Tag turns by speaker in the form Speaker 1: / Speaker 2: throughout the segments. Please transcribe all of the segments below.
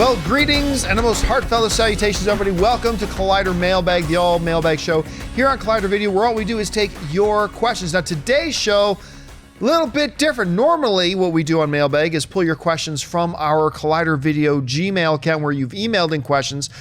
Speaker 1: Well, greetings and the most heartfelt of salutations, everybody. Welcome to Collider Mailbag, the all mailbag show here on Collider Video, where all we do is take your questions. Now, today's show, a little bit different. Normally, what we do on Mailbag is pull your questions from our Collider Video Gmail account where you've emailed in questions.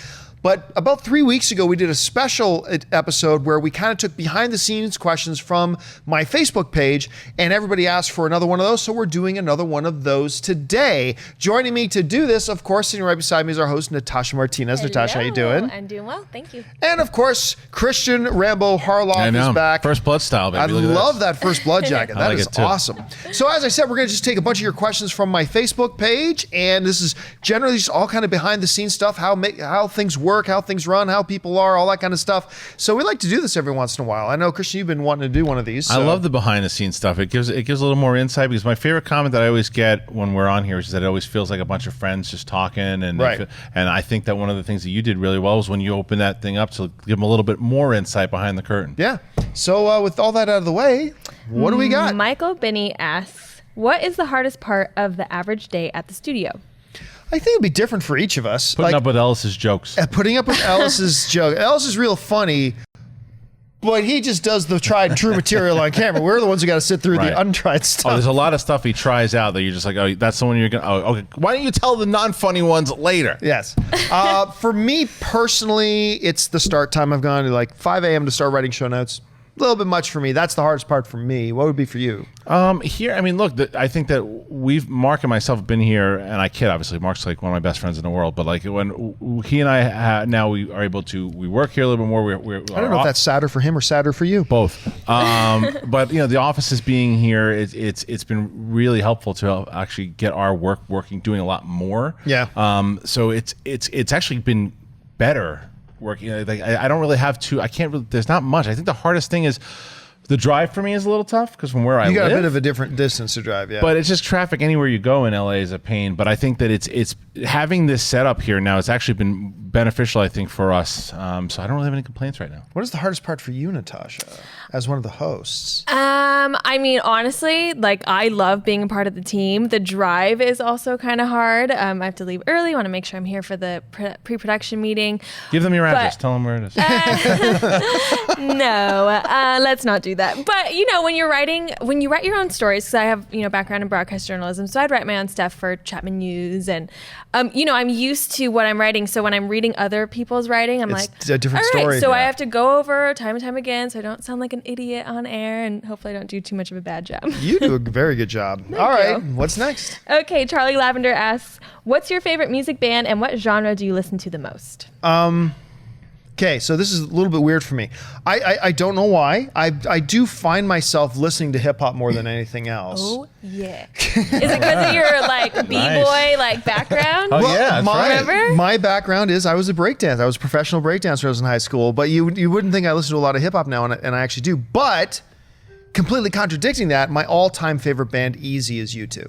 Speaker 1: But about 3 weeks ago, we did a special episode where we kind of took behind the scenes questions from my Facebook page, and everybody asked for another one of those. So we're doing another one of those today. Joining me to do this, of course, sitting right beside me is our host, Natasha Martinez.
Speaker 2: Hello.
Speaker 1: Natasha, how you doing?
Speaker 2: I'm doing well, thank you.
Speaker 1: And of course, Kristian Rambo Harloff is back.
Speaker 3: First blood style, baby.
Speaker 1: I love that first blood jacket. That is awesome. So as I said, we're going to just take a bunch of your questions from my Facebook page, and this is generally just all kind of behind the scenes stuff, how things work, how things run, how people are, all that kind of stuff. So we like to do this every once in a while. I know, Kristian, you've been wanting to do one of these. So.
Speaker 3: I love the behind the scenes stuff. It gives a little more insight, because my favorite comment that I always get when we're on here is that it always feels like a bunch of friends just talking. And
Speaker 1: right.
Speaker 3: And I think that one of the things that you did really well was when you opened that thing up to give them a little bit more insight behind the curtain.
Speaker 1: Yeah. So with all that out of the way, what do we got?
Speaker 2: Michael Binney asks, what is the hardest part of the average day at the studio?
Speaker 1: I think it'd be different for each of us.
Speaker 3: Putting up with Ellis's jokes.
Speaker 1: Putting up with Ellis's joke. Ellis is real funny, but he just does the tried and true material on camera. We're the ones who got to sit through the untried stuff.
Speaker 3: Oh, there's a lot of stuff he tries out that you're just like, oh, that's the one you're going to, oh, okay. Why don't you tell the non-funny ones later?
Speaker 1: Yes. For me personally, it's the start time. I've gone to like 5 a.m. to start writing show notes. A little bit much for me. That's the hardest part for me. What would it be for you?
Speaker 3: Here, I mean, look, I think that Mark and myself have been here, and I kid, obviously. Mark's like one of my best friends in the world, but like when he and I now we are able to, we work here a little bit more.
Speaker 1: I don't know if that's sadder for him or sadder for you.
Speaker 3: Both. But the offices being here, it's been really helpful to actually get our work working, doing a lot more.
Speaker 1: Yeah.
Speaker 3: So it's actually been better. Working, like I don't really have to. I can't really. There's not much. I think the hardest thing is the drive for me is a little tough because from where I live,
Speaker 1: you got a bit of a different distance to drive. Yeah,
Speaker 3: but it's just traffic anywhere you go in LA is a pain. But I think that it's having this setup here now. It's actually been beneficial, I think, for us. So I don't really have any complaints right now.
Speaker 1: What is the hardest part for you, Natasha, as one of the hosts?
Speaker 2: I mean, honestly, like I love being a part of the team. The drive is also kind of hard. I have to leave early. I want to make sure I'm here for the pre-production meeting.
Speaker 3: Give them your address. Tell them where it is.
Speaker 2: No, let's not do that. But when you write your own stories, because I have background in broadcast journalism, so I'd write my own stuff for Chapman News, and I'm used to what I'm writing. So when I'm reading other people's writing, I'm
Speaker 1: it's a different
Speaker 2: all right,
Speaker 1: story.
Speaker 2: So I have to go over time and time again, so I don't sound like an idiot on air, and hopefully I don't do too much of a bad job.
Speaker 1: You do a very good job. All right, what's next?
Speaker 2: Okay, Charlie Lavender asks, what's your favorite music band and what genre do you listen to the most?
Speaker 1: Okay, so this is a little bit weird for me. I don't know why. I do find myself listening to hip hop more than anything else.
Speaker 2: Oh yeah. Is it because of your like b-boy like background?
Speaker 3: Oh yeah, that's
Speaker 2: right.
Speaker 1: My background is I was a breakdancer. I was a professional breakdancer when I was in high school. But you wouldn't think I listen to a lot of hip hop now, and I actually do. But completely contradicting that, my all-time favorite band, Easy, is U2.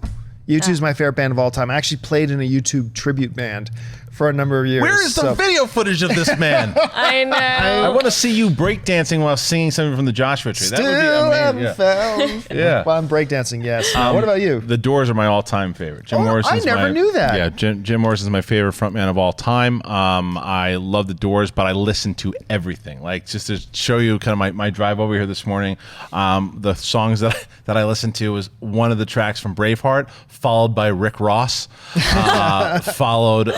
Speaker 1: U2 is my favorite band of all time. I actually played in a YouTube tribute band for a number of years.
Speaker 3: Where is the video footage of this man?
Speaker 2: I know.
Speaker 3: I want to see you breakdancing while singing something from the Joshua Tree. That would be amazing.
Speaker 1: Found.
Speaker 3: Yeah.
Speaker 1: Well, I'm breakdancing, yes. What about you?
Speaker 3: The Doors are my all-time favorite. Jim Morrison's
Speaker 1: I never knew that.
Speaker 3: Yeah, Jim Morrison's my favorite frontman of all time. I love the Doors, but I listen to everything. Like, just to show you kind of my drive over here this morning, the songs that I listened to was one of the tracks from Braveheart, followed by Rick Ross, followed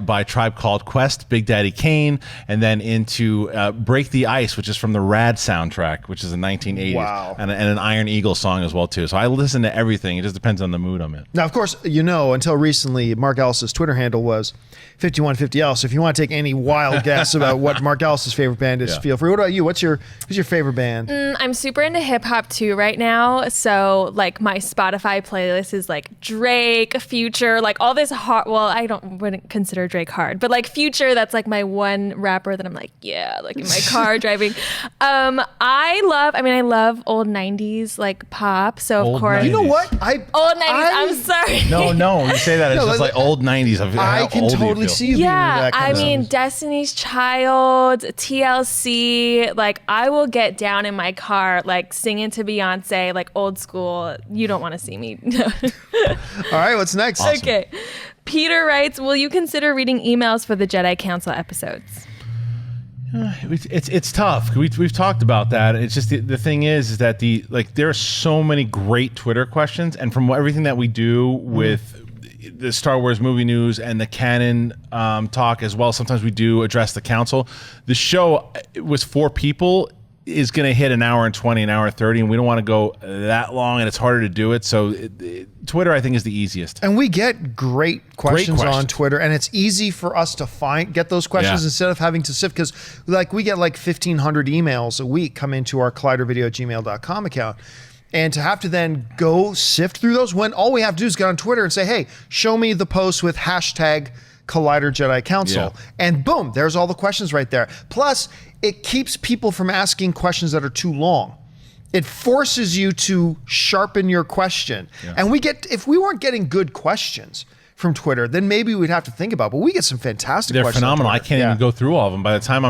Speaker 3: by Tribe Called Quest, Big Daddy Kane, and then into Break the Ice, which is from the Rad soundtrack, which is the 1980s.
Speaker 1: Wow.
Speaker 3: And an Iron Eagle song as well, too. So I listen to everything. It just depends on the mood I'm in.
Speaker 1: Now, of course, until recently, Mark Ellis's Twitter handle was 5150L. So if you want to take any wild guess about what Mark Ellis's favorite band is, feel free. What about you? Who's your favorite band?
Speaker 2: I'm super into hip hop too right now. So like my Spotify playlist is like Drake, Future, like all this hard. Well, I wouldn't consider Drake hard, but like Future, that's like my one rapper that I'm like, yeah, like in my car driving. I love old 90s like pop. So of course,
Speaker 3: 90s.
Speaker 1: You know what?
Speaker 2: Old 90s. I'm sorry.
Speaker 3: No, you say that. It's just like old 90s.
Speaker 1: I can totally see you being that kind of
Speaker 2: Destiny's Child, TLC, like I will get down in my car like singing to Beyonce, like old school. You don't want to see me.
Speaker 1: All right, what's next?
Speaker 2: Awesome. Okay. Peter writes, will you consider reading emails for the Jedi Council episodes?
Speaker 3: It's tough. We've talked about that. It's just the thing is that there are so many great Twitter questions, and from everything that we do with the Star Wars movie news and the canon talk as well, sometimes we do address the council. The show was 4 people is going to hit an hour and 20, an hour and 30, and we don't want to go that long, and it's harder to do it. So Twitter, I think, is the easiest. And
Speaker 1: we get great questions on Twitter, and it's easy for us to get those questions instead of having to sift, because we get 1,500 emails a week come into our collidervideo@gmail.com account. And to have to then go sift through those when all we have to do is get on Twitter and say, hey, show me the post with hashtag Collider Jedi Council. Yeah. And boom, there's all the questions right there. Plus, it keeps people from asking questions that are too long. It forces you to sharpen your question. Yeah. And if we weren't getting good questions from Twitter, then maybe we'd have to think about it. But we get some fantastic questions.
Speaker 3: They're phenomenal. I can't even go through all of them. By the time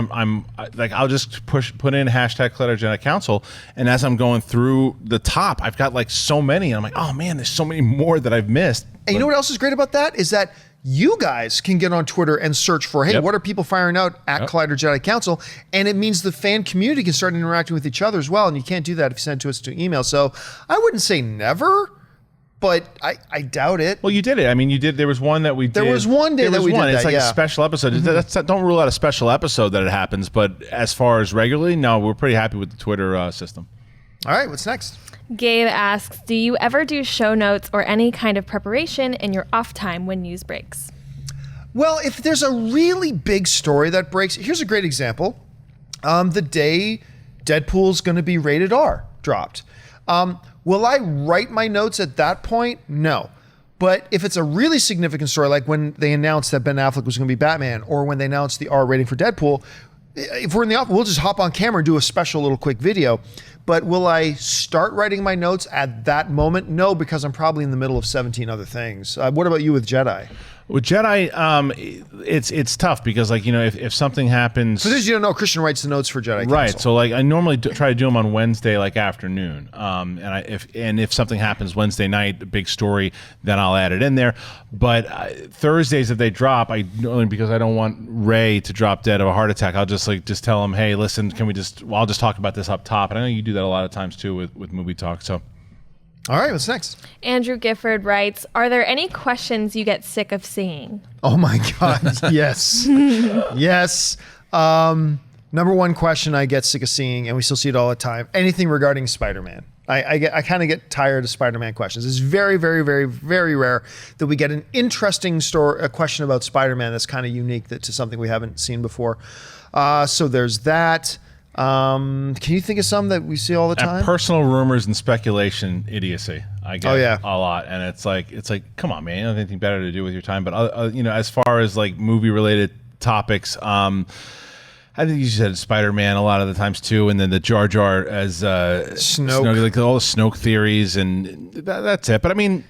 Speaker 3: I'll just put in hashtag Collider Jedi Council, and as I'm going through the top, I've got so many, and I'm like, oh man, there's so many more that I've missed.
Speaker 1: And you know what else is great about that? Is that you guys can get on Twitter and search for, hey, what are people firing out at Collider Jedi Council? And it means the fan community can start interacting with each other as well. And you can't do that if you send it to us to email. So I wouldn't say never, but I doubt it.
Speaker 3: Well, you did it. I mean, you did. There was one that we did.
Speaker 1: There was one day that we did that,
Speaker 3: It's like a special episode. Mm-hmm. Don't rule out a special episode that it happens. But as far as regularly, no, we're pretty happy with the Twitter system.
Speaker 1: All right, what's next?
Speaker 2: Gabe asks, do you ever do show notes or any kind of preparation in your off time when news breaks?
Speaker 1: Well, if there's a really big story that breaks, here's a great example. The day Deadpool's going to be rated R dropped. Will I write my notes at that point? No. But if it's a really significant story, like when they announced that Ben Affleck was going to be Batman, or when they announced the R rating for Deadpool, if we're in the office, we'll just hop on camera and do a special little quick video. But will I start writing my notes at that moment? No, because I'm probably in the middle of 17 other things. What about you with Jedi?
Speaker 3: With Jedi, it's tough because, if something happens...
Speaker 1: For those you don't know, Kristian writes the notes for Jedi Council.
Speaker 3: Right, so I normally try to do them on Wednesday, afternoon. And if something happens Wednesday night, a big story, then I'll add it in there. But Thursdays, if they drop, only because I don't want Ray to drop dead of a heart attack, I'll just tell him, hey, listen, I'll just talk about this up top. And I know you do that a lot of times too with movie talk, so...
Speaker 1: All right, what's next?
Speaker 2: Andrew Gifford writes, are there any questions you get sick of seeing?
Speaker 1: Oh my God, yes. Yes. Number one question I get sick of seeing, and we still see it all the time, anything regarding SpiderMan. I kind of get tired of SpiderMan questions. It's very, very, very, very rare that we get an interesting a question about SpiderMan that's kind of unique to something we haven't seen before. So there's that. Can you think of some that we see all the time?
Speaker 3: Personal rumors and speculation idiocy. I get a lot, and it's like, come on, man, you don't have anything better to do with your time. But as far as movie related topics, I think you said Spider-Man a lot of the times too, and then the Jar Jar as Snoke, all the Snoke theories, and that's it. But I mean.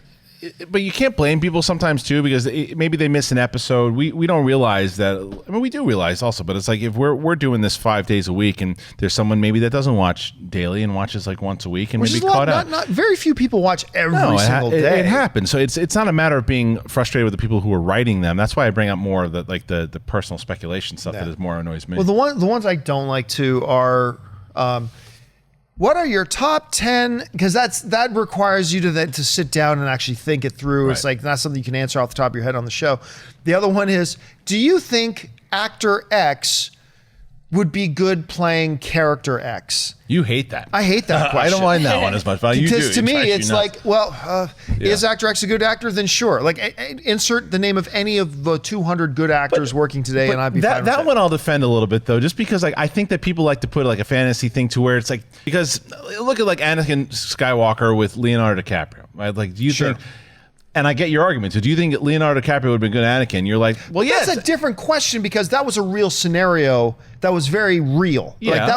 Speaker 3: But you can't blame people sometimes too, because maybe they miss an episode. We don't realize that. I mean, we do realize also, but it's like if we're doing this 5 days a week, and there's someone maybe that doesn't watch daily and watches once a week, and maybe caught up.
Speaker 1: Not very few people watch every single day.
Speaker 3: It happens. So it's not a matter of being frustrated with the people who are writing them. That's why I bring up more of the personal speculation stuff that is more annoys me.
Speaker 1: Well, the ones I don't like to are. What are your top 10? Because that requires you to sit down and actually think it through. Right. It's not something you can answer off the top of your head on the show. The other one is, do you think actor X would be good playing character X?
Speaker 3: You hate that.
Speaker 1: I hate that question.
Speaker 3: I don't mind that one as much, but you do.
Speaker 1: Because to me, it's is actor X a good actor? Then sure. Insert the name of any of the 200 good actors working today, and I'd be fine with
Speaker 3: that one I'll defend a little bit, though, just because I think that people like to put a fantasy thing to where it's because look at Anakin Skywalker with Leonardo DiCaprio, right? Do you think... And I get your argument. So do you think Leonardo DiCaprio would have been good Anakin? You're like, well, yes.
Speaker 1: That's a different question, because that was a real scenario that was very real.
Speaker 3: Yeah.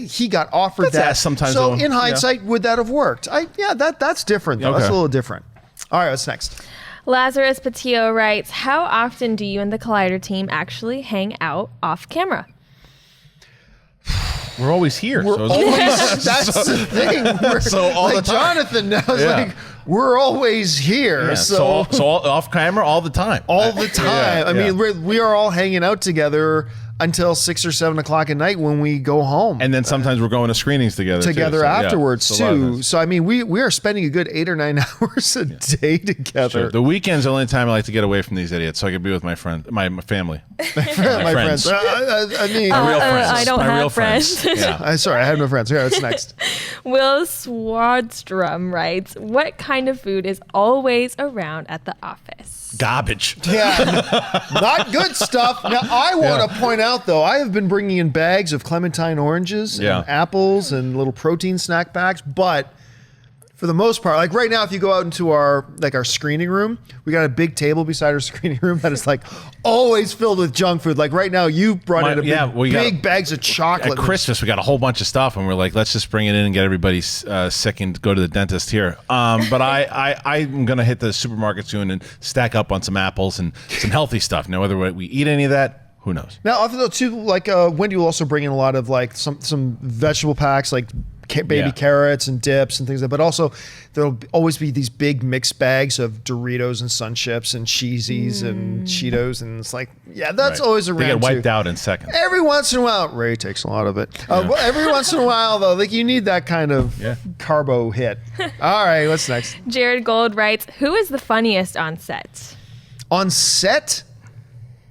Speaker 1: He got offered that.
Speaker 3: Sometimes.
Speaker 1: So in hindsight, would that have worked? That's different, though. Okay. That's a little different. All right, what's next?
Speaker 2: Lazarus Patillo writes, how often do you and the Collider team actually hang out off camera?
Speaker 3: We're always here.
Speaker 1: That's the thing. So all the time. Jonathan knows. we're always here.
Speaker 3: Yeah, so all off camera all the time.
Speaker 1: All the time.
Speaker 3: Yeah,
Speaker 1: I mean, we are all hanging out together until 6 or 7 o'clock at night when we go home.
Speaker 3: And then sometimes we're going to screenings together
Speaker 1: Together
Speaker 3: too.
Speaker 1: afterwards
Speaker 3: So,
Speaker 1: too. So I mean, we are spending a good 8 or 9 hours a day together.
Speaker 3: Sure. The weekend's the only time I like to get away from these idiots, so I can be with my friend, my family,
Speaker 1: my friends. I mean,
Speaker 3: my real friends.
Speaker 2: I don't
Speaker 3: my
Speaker 2: have
Speaker 3: real
Speaker 2: friends.
Speaker 3: Yeah.
Speaker 1: sorry, I have no friends. Here, what's next?
Speaker 2: Will Swadstrom writes, what kind of food is always around at the office?
Speaker 3: Garbage.
Speaker 1: Yeah, not good stuff. Now, I want to point out, though, I have been bringing in bags of clementine oranges and apples and little protein snack packs, but for the most part, like right now, if you go out into our screening room, we got a big table beside our screening room that is like always filled with junk food. Like right now, you brought in big bags of chocolate.
Speaker 3: At Christmas, we got a whole bunch of stuff, and we're like, let's just bring it in and get everybody sick and go to the dentist here. But I'm gonna hit the supermarket soon and stack up on some apples and some healthy stuff. Now, whether we eat any of that, who knows?
Speaker 1: Now, also too, like Wendy will also bring in a lot of like some vegetable packs, like baby carrots and dips and things like that. But also, there'll always be these big mixed bags of Doritos and Sun Chips and Cheesies and Cheetos, and it's like, that's always around.
Speaker 3: They get wiped
Speaker 1: too.
Speaker 3: out in seconds.
Speaker 1: Every once in a while, Ray takes a lot of it. Every once in a while, though, like you need that kind of carbo hit. All right, what's next?
Speaker 2: Jared Gold writes, who is the funniest on set?
Speaker 1: On set?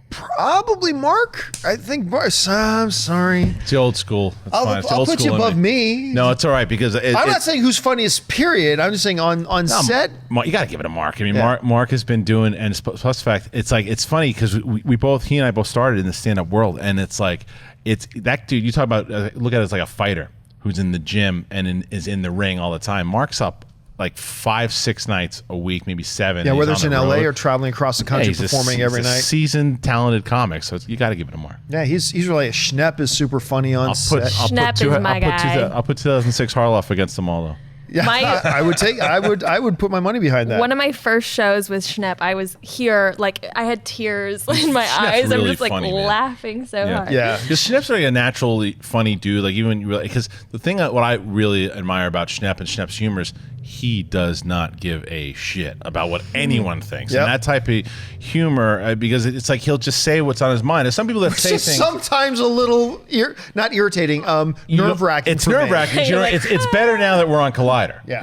Speaker 1: Probably Mark. I think Mark. I'm sorry.
Speaker 3: It's the old school.
Speaker 1: I'll put you above me.
Speaker 3: No, it's all right because
Speaker 1: I'm not saying who's funniest. Period. I'm just saying on set.
Speaker 3: You got to give it a Mark. I mean, Mark has been doing, and plus the fact it's funny because he and I both started in the stand-up world, and it's like it's that dude. You talk about look at it as like a fighter who's in the gym and is in the ring all the time. Mark's up like 5-6 nights a week, maybe 7.
Speaker 1: Yeah, whether it's in LA or traveling across the country performing every night.
Speaker 3: Seasoned, talented comic, so you got to give it a Mark.
Speaker 1: Yeah, he's really a Schnepp is super funny on set.
Speaker 2: Schnepp is my guy.
Speaker 3: I'll put 2006 Harloff against them all though.
Speaker 1: Yeah, I would put my money behind that.
Speaker 2: One of my first shows with Schnepp, I was here, like I had tears in my eyes.
Speaker 3: Really
Speaker 2: I'm just like
Speaker 3: funny,
Speaker 2: laughing so hard.
Speaker 1: Yeah,
Speaker 3: because Schnepp's like a naturally funny dude. Like even because the thing what I really admire about Schnepp and Schnepp's humor is he does not give a shit about what anyone thinks. And that type of humor, because it's like he'll just say what's on his mind. There's some people that say things
Speaker 1: sometimes a little not irritating, nerve-wracking.
Speaker 3: It's nerve-wracking. You know, it's better now that we're on Collider.
Speaker 1: Yeah,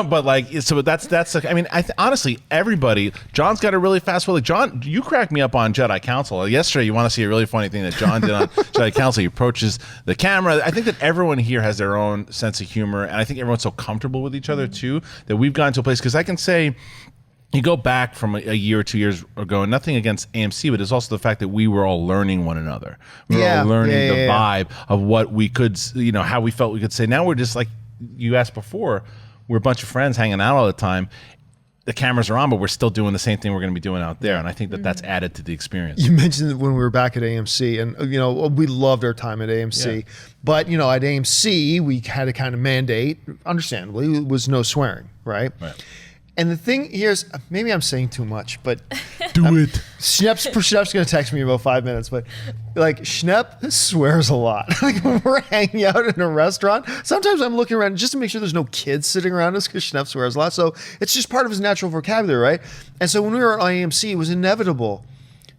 Speaker 3: but like so that's like, I mean, honestly, everybody. John's got a really fast way. Like John, you cracked me up on Jedi Council yesterday. You want to see a really funny thing that John did on Jedi Council? He approaches the camera. I think that everyone here has their own sense of humor, and I think everyone's so comfortable with each other too that we've gotten to a place, because I can say you go back from a year or 2 years ago, and nothing against AMC, but it's also the fact that we were all learning one another. We were all learning the vibe of what we could, how we felt we could say. Now we're just like you asked before, we're a bunch of friends hanging out all the time. The cameras are on, but we're still doing the same thing we're going to be doing out there. And I think that that's added to the experience.
Speaker 1: You mentioned that when we were back at AMC, and we loved our time at AMC. But at AMC, we had a kind of mandate, understandably, was no swearing, right? And the thing here is, maybe I'm saying too much, but
Speaker 3: do it.
Speaker 1: Schnepp's going to text me in about 5 minutes, but like Schnepp swears a lot. Like when we're hanging out in a restaurant, sometimes I'm looking around just to make sure there's no kids sitting around us, because Schnepp swears a lot. So it's just part of his natural vocabulary, right? And so when we were on AMC, it was inevitable.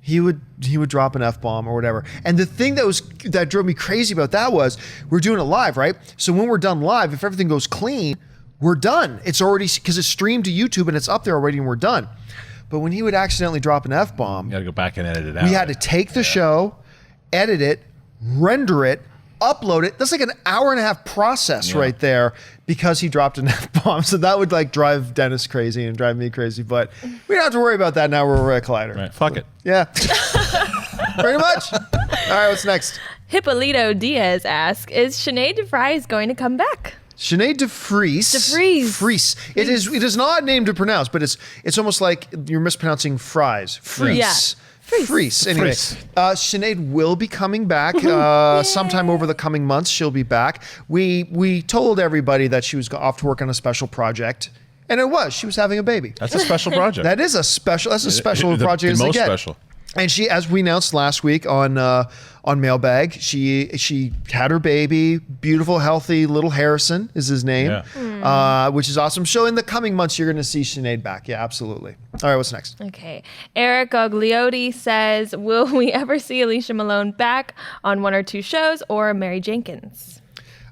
Speaker 1: He would drop an F-bomb or whatever. And the thing that drove me crazy about that was we're doing it live, right? So when we're done live, if everything goes clean, we're done. It's already, because it's streamed to YouTube and it's up there already and we're done. But when he would accidentally drop an F-bomb,
Speaker 3: you got to go back and edit it out.
Speaker 1: We had to take the show, edit it, render it, upload it. That's like an hour and a half process right there, because he dropped an F-bomb. So that would like drive Dennis crazy and drive me crazy. But we don't have to worry about that now we're at Collider.
Speaker 3: Right. Fuck it.
Speaker 1: Yeah. Pretty much. All right, what's next?
Speaker 2: Hippolito Diaz asks, is Sinead Fries going to come back?
Speaker 1: Sinead Fries. It is not a name to pronounce, but it's almost like you're mispronouncing fries. Fries.
Speaker 2: Yeah.
Speaker 1: Fries. Anyway, Sinead will be coming back sometime over the coming months. She'll be back. We told everybody that she was off to work on a special project, and she was having a baby.
Speaker 3: That's a special project.
Speaker 1: That's a special project as they get.
Speaker 3: Special.
Speaker 1: And she, as we announced last week on Mailbag, she had her baby, beautiful, healthy little Harrison is his name. which is awesome. So in the coming months, you're going to see Sinead back. Yeah, absolutely. All right, what's next?
Speaker 2: Okay. Eric Ogliotti says, will we ever see Alicia Malone back on one or two shows, or Mary Jenkins?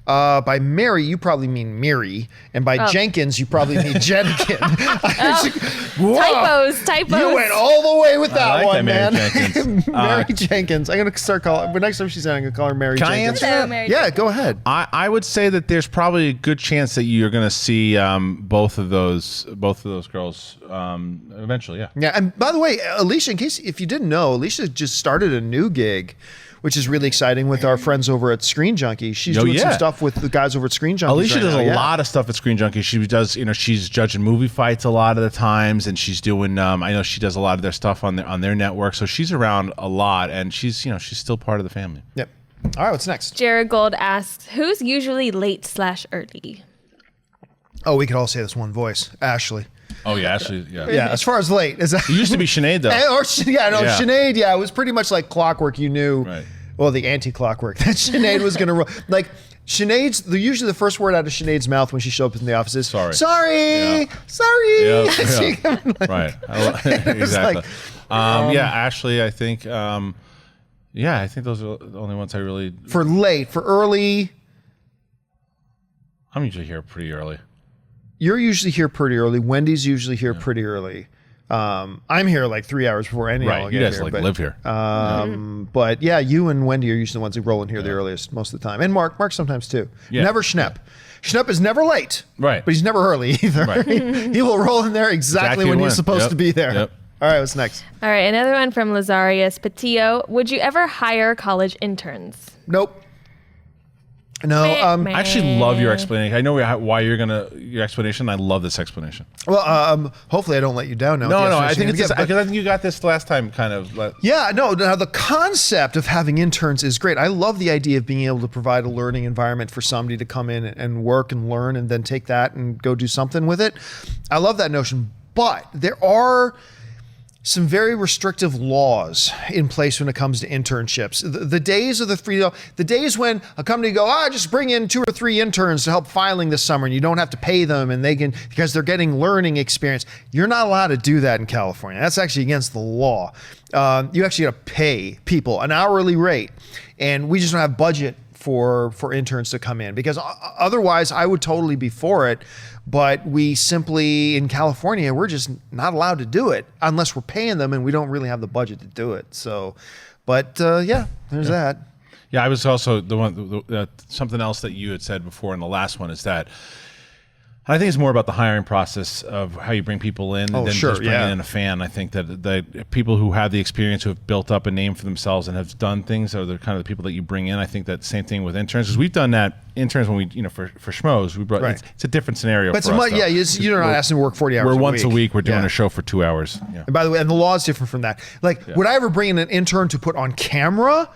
Speaker 1: By Mary, you probably mean Miri, and by Jenkins, you probably mean Jenkins.
Speaker 2: Typos.
Speaker 1: You went all the way with that
Speaker 3: like
Speaker 1: one,
Speaker 3: that, Mary
Speaker 1: man.
Speaker 3: Jenkins.
Speaker 1: Mary Jenkins. I'm gonna start calling. But next time she's in, I'm gonna call her Mary
Speaker 3: Can I
Speaker 1: Jenkins.
Speaker 3: answer that?
Speaker 2: Mary
Speaker 1: Yeah,
Speaker 2: Jenkins.
Speaker 1: go ahead.
Speaker 3: I would say that there's probably a good chance that you're going to see both of those girls eventually. Yeah.
Speaker 1: Yeah, and by the way, Alicia, if you didn't know, Alicia just started a new gig, which is really exciting with our friends over at Screen Junkie. She's doing some stuff with the guys over at Screen Junkie.
Speaker 3: Alicia does a lot of stuff at Screen Junkie. She does, she's judging movie fights a lot of the times, and she's doing. I know she does a lot of their stuff on their network, so she's around a lot, and she's still part of the family.
Speaker 1: Yep. All right, what's next?
Speaker 2: Jared Gold asks, who's usually late/early?
Speaker 1: Oh, we could all say this one voice, Ashley.
Speaker 3: Oh yeah, actually, yeah.
Speaker 1: Yeah, as far as late, is that?
Speaker 3: It used to be Sinead though.
Speaker 1: Sinead. Yeah, it was pretty much like clockwork. You knew.
Speaker 3: Right.
Speaker 1: Well, the anti-clockwork that Sinead was going to roll. Like, usually the first word out of Sinead's mouth when she shows up in the office is,
Speaker 3: Sorry.
Speaker 1: Sorry.
Speaker 3: Yeah. Right. Exactly. Ashley, I think, I think those are the only ones I really...
Speaker 1: For late, for early...
Speaker 3: I'm usually here pretty early.
Speaker 1: You're usually here pretty early. Wendy's usually here pretty early. I'm here like 3 hours before any of y'all
Speaker 3: You
Speaker 1: get
Speaker 3: guys
Speaker 1: here,
Speaker 3: live here.
Speaker 1: But yeah, you and Wendy are usually the ones who roll in here the earliest most of the time. And Mark sometimes too.
Speaker 3: Yeah.
Speaker 1: Never Schnepp. Schnepp is never late.
Speaker 3: Right.
Speaker 1: But he's never early either.
Speaker 3: Right.
Speaker 1: He will roll in there exactly when he's supposed to be there.
Speaker 3: Yep.
Speaker 1: All right, what's next?
Speaker 2: All right, another one from Lazarius Patillo. Would you ever hire college interns?
Speaker 1: Nope. No.
Speaker 3: I actually love your explanation. I know why your explanation. I love this explanation.
Speaker 1: Well, hopefully I don't let you down now.
Speaker 3: No. I think I think you got this last time, kind of.
Speaker 1: Yeah, no. Now the concept of having interns is great. I love the idea of being able to provide a learning environment for somebody to come in and work and learn, and then take that and go do something with it. I love that notion, but there are some very restrictive laws in place when it comes to internships. The days of the days when a company go, just bring in 2 or 3 interns to help filing this summer, and you don't have to pay them, and they can, because they're getting learning experience. You're not allowed to do that in California. That's actually against the law. You actually got to pay people an hourly rate, and we just don't have budget for interns to come in, because otherwise I would totally be for it. But we simply, in California, we're just not allowed to do it unless we're paying them, and we don't really have the budget to do it. So, but there's that.
Speaker 3: Yeah, I was also the one. Something else that you had said before in the last one is that I think it's more about the hiring process of how you bring people in than just bringing in a fan. I think that the people who have the experience, who have built up a name for themselves and have done things, are the kind of the people that you bring in. I think that same thing with interns, because we've done that. Interns, when we, for Schmoes, we brought. It's a different scenario.
Speaker 1: But
Speaker 3: for us,
Speaker 1: you're not asking to work 40 hours.
Speaker 3: We're
Speaker 1: a
Speaker 3: once
Speaker 1: week.
Speaker 3: a week. We're doing a show for 2 hours. Yeah.
Speaker 1: And by the way, and the law is different from that. Like, would I ever bring in an intern to put on camera?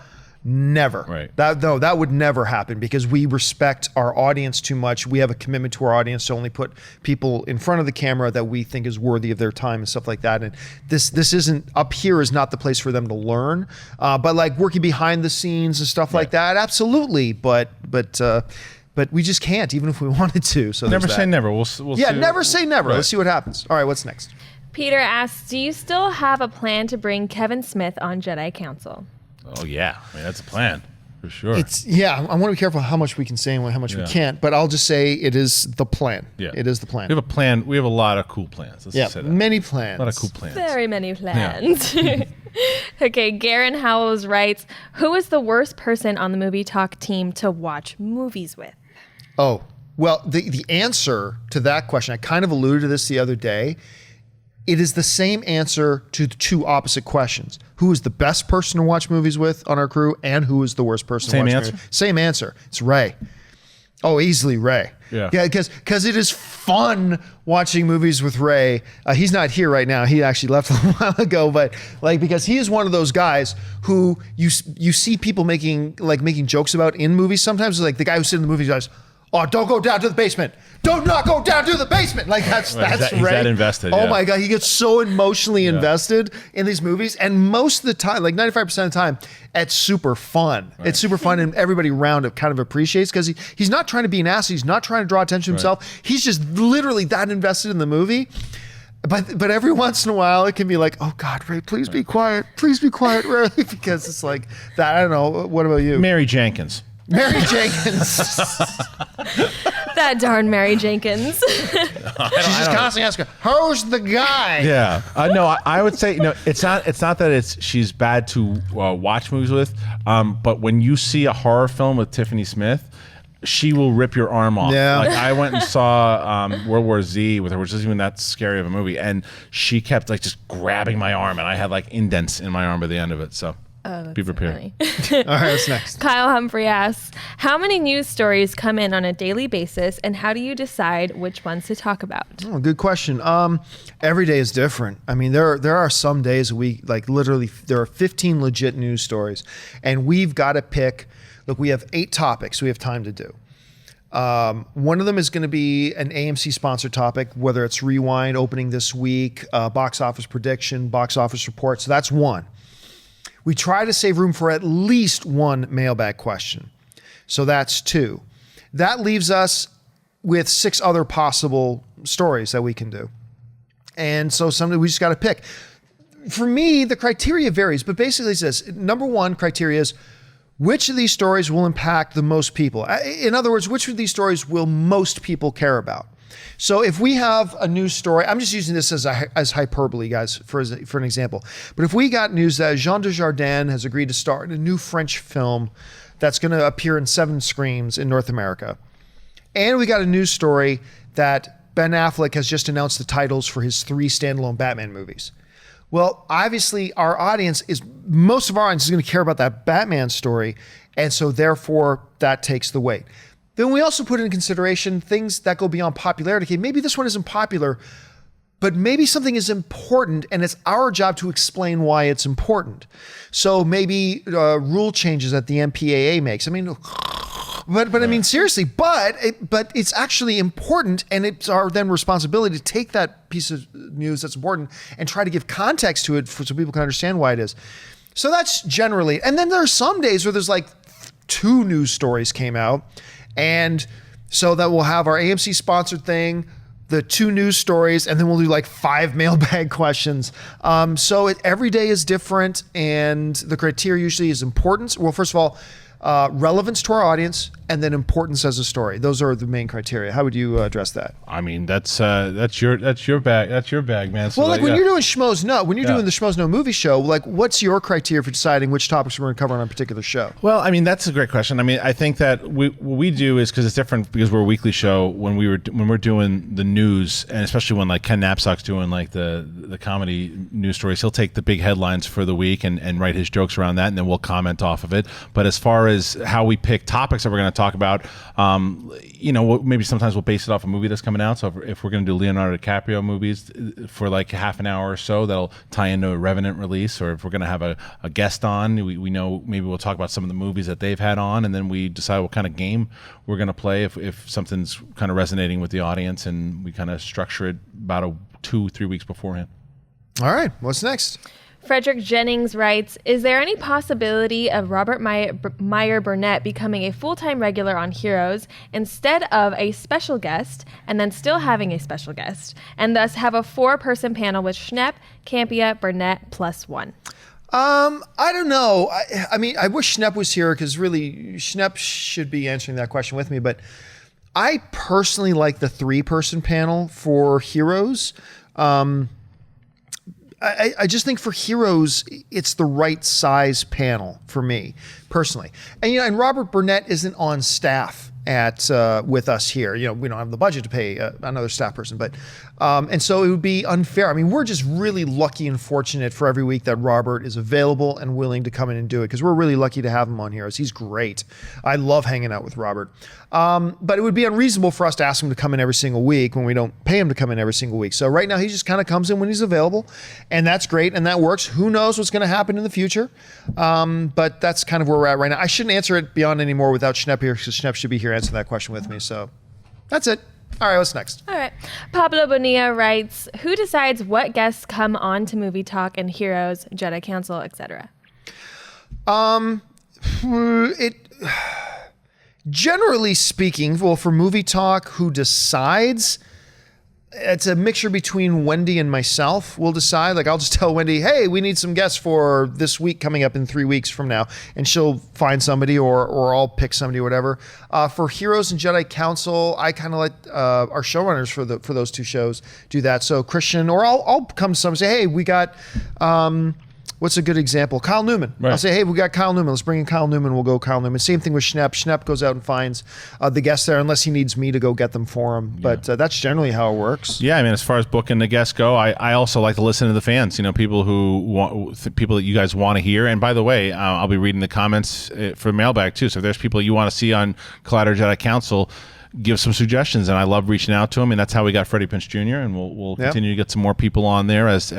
Speaker 1: Never.
Speaker 3: Right.
Speaker 1: That would never happen, because we respect our audience too much. We have a commitment to our audience to only put people in front of the camera that we think is worthy of their time and stuff like that. And this isn't, up here is not the place for them to learn. But like working behind the scenes and stuff like that, absolutely. But we just can't, even if we wanted to. So
Speaker 3: never say never. We'll see.
Speaker 1: Never say never. Let's see what happens. All right, what's next?
Speaker 2: Peter asks, do you still have a plan to bring Kevin Smith on Jedi Council?
Speaker 3: Oh yeah, I mean, that's a plan for sure.
Speaker 1: I want to be careful how much we can say and how much we can't, but I'll just say it is the plan. Yeah, it is the plan.
Speaker 3: We have a plan. We have a lot of cool plans. Let's just say that.
Speaker 1: Many plans.
Speaker 3: A lot of cool plans.
Speaker 2: Very many plans. Yeah. Okay, Garen Howells writes, who is the worst person on the Movie Talk team to watch movies with?
Speaker 1: Oh, well, the answer to that question, I kind of alluded to this the other day. It is the same answer to the 2 opposite questions. Who is the best person to watch movies with on our crew, and who is the worst person to watch movies with? Same answer. It's Ray. Oh, easily Ray. Yeah, because it is fun watching movies with Ray. He's not here right now. He actually left a while ago, but because he is one of those guys who you see people making jokes about in movies. Sometimes like the guy who's sitting in the movie goes, Oh, don't go down to the basement. Do not go down to the basement. Like that's
Speaker 3: He's that invested.
Speaker 1: Oh
Speaker 3: yeah.
Speaker 1: my God, he gets so emotionally invested in these movies, and most of the time, like 95% of the time, it's super fun. Right. It's super fun, and everybody around it kind of appreciates because he's not trying to be an ass. He's not trying to draw attention to himself. He's just literally that invested in the movie. But every once in a while, it can be like, oh God, Ray, please be quiet. Please be quiet, Ray, because it's like that. I don't know. What about you?
Speaker 3: Mary Jenkins.
Speaker 1: Mary Jenkins.
Speaker 2: That darn Mary Jenkins.
Speaker 1: She's just constantly asking, "Who's the guy?"
Speaker 3: Yeah, no, I would say it's not that she's bad to watch movies with, but when you see a horror film with Tiffany Smith, she will rip your arm off.
Speaker 1: Yeah.
Speaker 3: Like I went and saw World War Z with her, which isn't even that scary of a movie, and she kept like just grabbing my arm, and I had like indents in my arm by the end of it. So. Be prepared.
Speaker 1: All right, what's next?
Speaker 2: Kyle Humphrey asks, how many news stories come in on a daily basis, and how do you decide which ones to talk about?
Speaker 1: Oh, good question. Every day is different. I mean, there are some days a week, like literally, there are 15 legit news stories, and we've got to pick. Look, we have 8 topics we have time to do. One of them is going to be an AMC sponsored topic, whether it's Rewind opening this week, box office prediction, box office report. So that's one. We try to save room for at least one mailbag question. So that's 2. That leaves us with 6 other possible stories that we can do. And so something we just got to pick. For me, the criteria varies, but basically it's this. Number 1 criteria is which of these stories will impact the most people? In other words, which of these stories will most people care about? So if we have a news story, I'm just using this as hyperbole, guys, for an example. But if we got news that Jean Dujardin has agreed to star in a new French film that's going to appear in 7 screens in North America, and we got a news story that Ben Affleck has just announced the titles for his 3 standalone Batman movies. Well, obviously, most of our audience is going to care about that Batman story, and so therefore that takes the weight. Then we also put in consideration things that go beyond popularity. Okay, maybe this one isn't popular, but maybe something is important, and it's our job to explain why it's important. So maybe rule changes that the MPAA makes. I mean, but I mean seriously, but it's actually important, and it's our then responsibility to take that piece of news that's important and try to give context to it so people can understand why it is. So that's generally, and then there are some days where there's like 2 news stories came out. And so that we'll have our AMC sponsored thing, the 2 news stories, and then we'll do like 5 mailbag questions. So every day is different, and the criteria usually is importance. Well, first of all, relevance to our audience, and then importance as a story. Those are the main criteria. How would you address that?
Speaker 3: I mean, that's your bag. That's your bag, man. So
Speaker 1: well, like when you're doing Schmoes No, when you're doing the Schmoes No movie show, like what's your criteria for deciding which topics we're going to cover on a particular show?
Speaker 3: Well, I mean, that's a great question. I mean, I think that what we do is, because it's different because we're a weekly show. When we're doing the news, and especially when like Ken Knapsack's doing like the comedy news stories, he'll take the big headlines for the week and write his jokes around that, and then we'll comment off of it. But as far as how we pick topics that we're going to talk about, maybe sometimes we'll base it off a movie that's coming out. So if we're going to do Leonardo DiCaprio movies for like half an hour or so, that'll tie into a Revenant release. Or if we're going to have a guest on, we know maybe we'll talk about some of the movies that they've had on, and then we decide what kind of game we're going to play if something's kind of resonating with the audience, and we kind of structure it about 2-3 weeks beforehand.
Speaker 1: All right, what's next?
Speaker 2: Frederick Jennings writes, is there any possibility of Robert Meyer Burnett becoming a full-time regular on Heroes instead of a special guest, and then still having a special guest, and thus have a 4-person panel with Schnepp, Campea, Burnett +1?
Speaker 1: I don't know. I mean, I wish Schnepp was here, because really Schnepp should be answering that question with me, but I personally like the 3-person panel for Heroes. I just think for Heroes, it's the right size panel for me personally. And Robert Burnett isn't on staff with us here. We don't have the budget to pay another staff person, but and so it would be unfair. I mean, we're just really lucky and fortunate for every week that Robert is available and willing to come in and do it, because we're really lucky to have him on Heroes. He's great. I love hanging out with Robert. But it would be unreasonable for us to ask him to come in every single week when we don't pay him to come in every single week. So right now he just kind of comes in when he's available, and that's great, and that works. Who knows what's going to happen in the future? But that's kind of where we're at right now. I shouldn't answer it beyond any more without Schnepp here, because Schnepp should be here answering that question with me. So that's it. All right, what's next?
Speaker 2: All right. Pablo Bonilla writes, who decides what guests come on to Movie Talk and Heroes, Jedi Council, etc.?
Speaker 1: Generally speaking, well, for Movie Talk, who decides? It's a mixture between Wendy and myself. We'll decide. Like, I'll just tell Wendy, hey, we need some guests for this week coming up in 3 weeks from now. And she'll find somebody or I'll pick somebody or whatever. For Heroes and Jedi Council, I kind of let our showrunners for those two shows do that. So Kristian, or I'll come to someone and say, hey, we got... what's a good example? Kyle Newman.
Speaker 3: Right.
Speaker 1: I'll say, hey, we got Kyle Newman. Let's bring in Kyle Newman. We'll go Kyle Newman. Same thing with Schnepp. Schnepp goes out and finds the guests there unless he needs me to go get them for him. But that's generally how it works.
Speaker 3: Yeah, I mean, as far as booking the guests go, I also like to listen to the fans. You know, people that you guys want to hear. And by the way, I'll be reading the comments for Mailbag too. So if there's people you want to see on Collider Jedi Council, give some suggestions, and I love reaching out to them, and that's how we got Freddie Prinze Jr. And we'll continue to get some more people on there as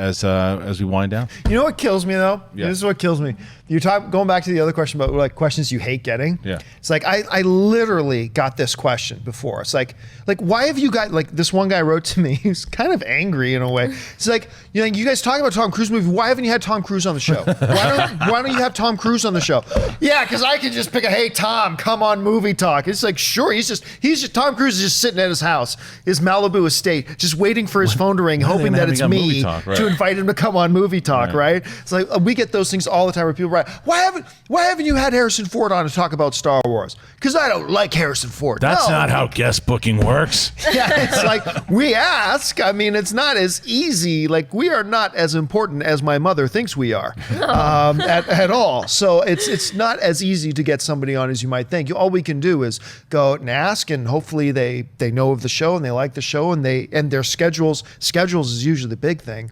Speaker 3: we wind down.
Speaker 1: You know what kills me though?
Speaker 3: Yeah.
Speaker 1: This is what kills me. You're going back to the other question about like questions you hate getting.
Speaker 3: Yeah.
Speaker 1: It's like I literally got this question before. It's like why have you got, like, this one guy wrote to me, he's kind of angry in a way. It's like, you know, you guys talking about Tom Cruise movie, why haven't you had Tom Cruise on the show? Why don't you have Tom Cruise on the show? Yeah, because I can just pick hey Tom, come on Movie Talk. It's like, sure, he's just Tom Cruise is just sitting at his house, his Malibu estate, just waiting for his phone to ring, hoping that it's me to invite him to come on Movie Talk, right? It's like we get those things all the time where people write, why haven't you had Harrison Ford on to talk about Star Wars? Because I don't like Harrison Ford.
Speaker 3: That's not how guest booking works.
Speaker 1: Yeah, it's like we ask. I mean, it's not as easy. Like, we are not as important as my mother thinks we are at all. So it's not as easy to get somebody on as you might think. All we can do is go out and ask, and hopefully they know of the show and they like the show, and their schedules is usually the big thing.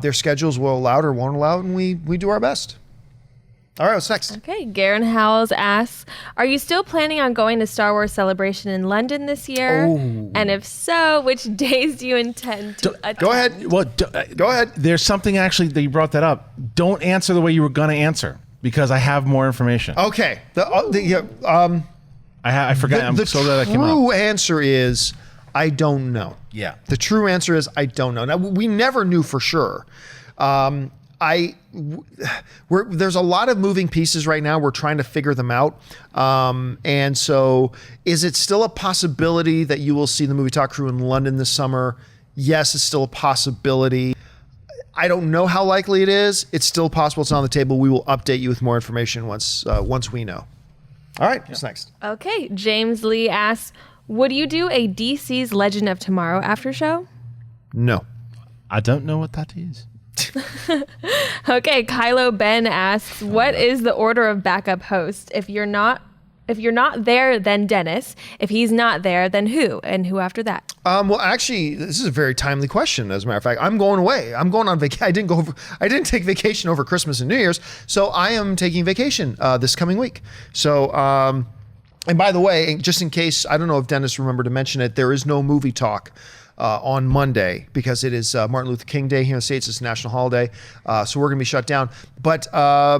Speaker 1: Their schedules will allow it or won't allow it, and we do our best. All right, what's next?
Speaker 2: Okay, Garen Howells asks, are you still planning on going to Star Wars Celebration in London this year?
Speaker 1: Oh.
Speaker 2: And if so, which days do you intend to attend?
Speaker 1: Go ahead.
Speaker 3: Well,
Speaker 1: Go ahead.
Speaker 3: There's something actually that you brought that up. Don't answer the way you were going to answer, because I have more information.
Speaker 1: Okay.
Speaker 3: I forgot. I'm so glad that came
Speaker 1: The
Speaker 3: up.
Speaker 1: true answer is I don't know.
Speaker 3: Yeah.
Speaker 1: The true answer is I don't know. Now, we never knew for sure. There's a lot of moving pieces right now. We're trying to figure them out. And so is it still a possibility that you will see the Movie Talk crew in London this summer? Yes, it's still a possibility. I don't know how likely it is. It's still possible. It's on the table. We will update you with more information once we know. All right, what's next?
Speaker 2: Okay, James Lee asks, would you do a DC's Legend of Tomorrow after show?
Speaker 1: No.
Speaker 3: I don't know what that is.
Speaker 2: Okay, Kylo Ben asks, what is the order of backup host? If you're not there, then Dennis. If he's not there, then who? And who after that?
Speaker 1: Well, actually, this is a very timely question. As a matter of fact, I'm going away. I'm going on vacation. I didn't take vacation over Christmas and New Year's, so I am taking vacation this coming week. So, and by the way, just in case, I don't know if Dennis remembered to mention it, there is no Movie Talk on Monday because it is Martin Luther King Day here in the States. It's a national holiday. So we're going to be shut down. But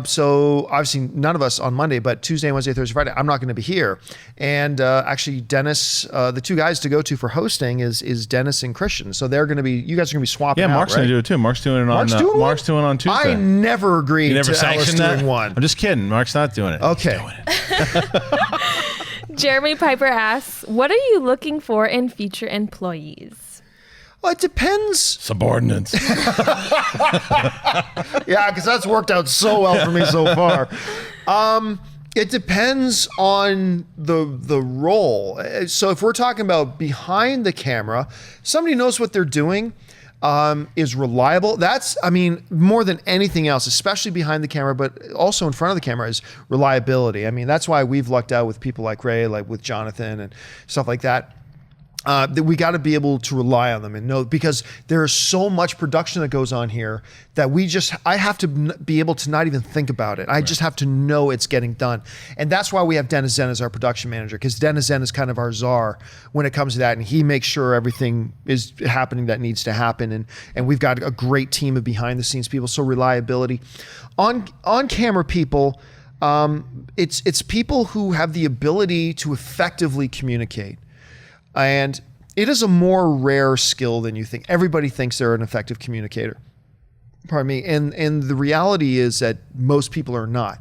Speaker 1: so obviously none of us on Monday, but Tuesday, Wednesday, Thursday, Friday, I'm not going to be here. And actually Dennis, the two guys to go to for hosting is Dennis and Kristian. So they're going to be, you guys are going to be swapping out,
Speaker 3: Mark's going to do it too. Mark's doing it on Mark's doing it on Tuesday.
Speaker 1: I never agreed
Speaker 3: You never
Speaker 1: to Alice
Speaker 3: sanctioned that?
Speaker 1: doing one.
Speaker 3: I'm just kidding. Mark's not doing it.
Speaker 1: Okay.
Speaker 3: He's doing it.
Speaker 2: Jeremy Piper asks, what are you looking for in future employees?
Speaker 1: Well, it depends.
Speaker 3: Subordinates.
Speaker 1: Yeah, because that's worked out so well for me so far. It depends on the role. So if we're talking about behind the camera, somebody knows what they're doing, is reliable. That's, I mean, more than anything else, especially behind the camera, but also in front of the camera, is reliability. I mean, that's why we've lucked out with people like Ray, like with Jonathan and stuff like that. That we got to be able to rely on them and know, because there is so much production that goes on here that I have to be able to not even think about it. I just have to know it's getting done. And that's why we have Dennis Zen as our production manager, because Dennis Zen is kind of our czar when it comes to that. And he makes sure everything is happening that needs to happen. And we've got a great team of behind the scenes people. So reliability on camera people, It's people who have the ability to effectively communicate. And it is a more rare skill than you think. Everybody thinks they're an effective communicator. Pardon me. And the reality is that most people are not.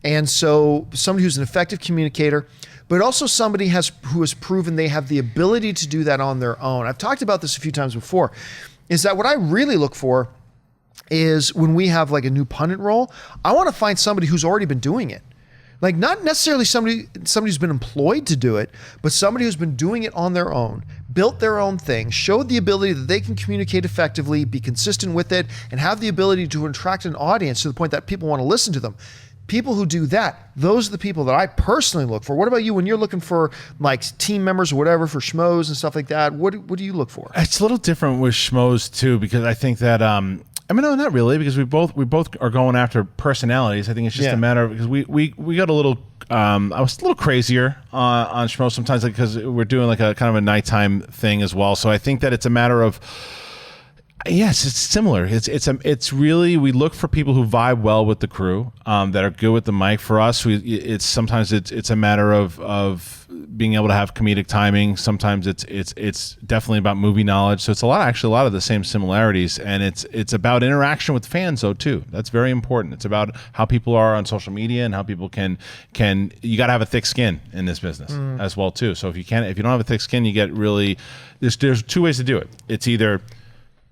Speaker 1: And so somebody who's an effective communicator, but also somebody who has proven they have the ability to do that on their own. I've talked about this a few times before, is that what I really look for is when we have like a new pundit role, I want to find somebody who's already been doing it. Like not necessarily somebody who's been employed to do it, but somebody who's been doing it on their own, built their own thing, showed the ability that they can communicate effectively, be consistent with it, and have the ability to attract an audience to the point that people want to listen to them. People who do that, those are the people that I personally look for. What about you when you're looking for like team members or whatever for schmoes and stuff like that? What do you look for?
Speaker 3: It's a little different with schmoes too, because I think that I mean, no, not really, because we both are going after personalities. I think it's just a matter of, because we got a little. I was a little crazier on schmoes sometimes, because we're doing like a kind of a nighttime thing as well. So I think that it's a matter of. Yes, it's similar. It's really, we look for people who vibe well with the crew, that are good with the mic. For us, sometimes it's a matter of being able to have comedic timing. Sometimes it's definitely about movie knowledge. So it's a lot of the same similarities, and it's about interaction with fans though too. That's very important. It's about how people are on social media and how people can you got to have a thick skin in this business as well too. So if you don't have a thick skin, you get really there's two ways to do it. It's either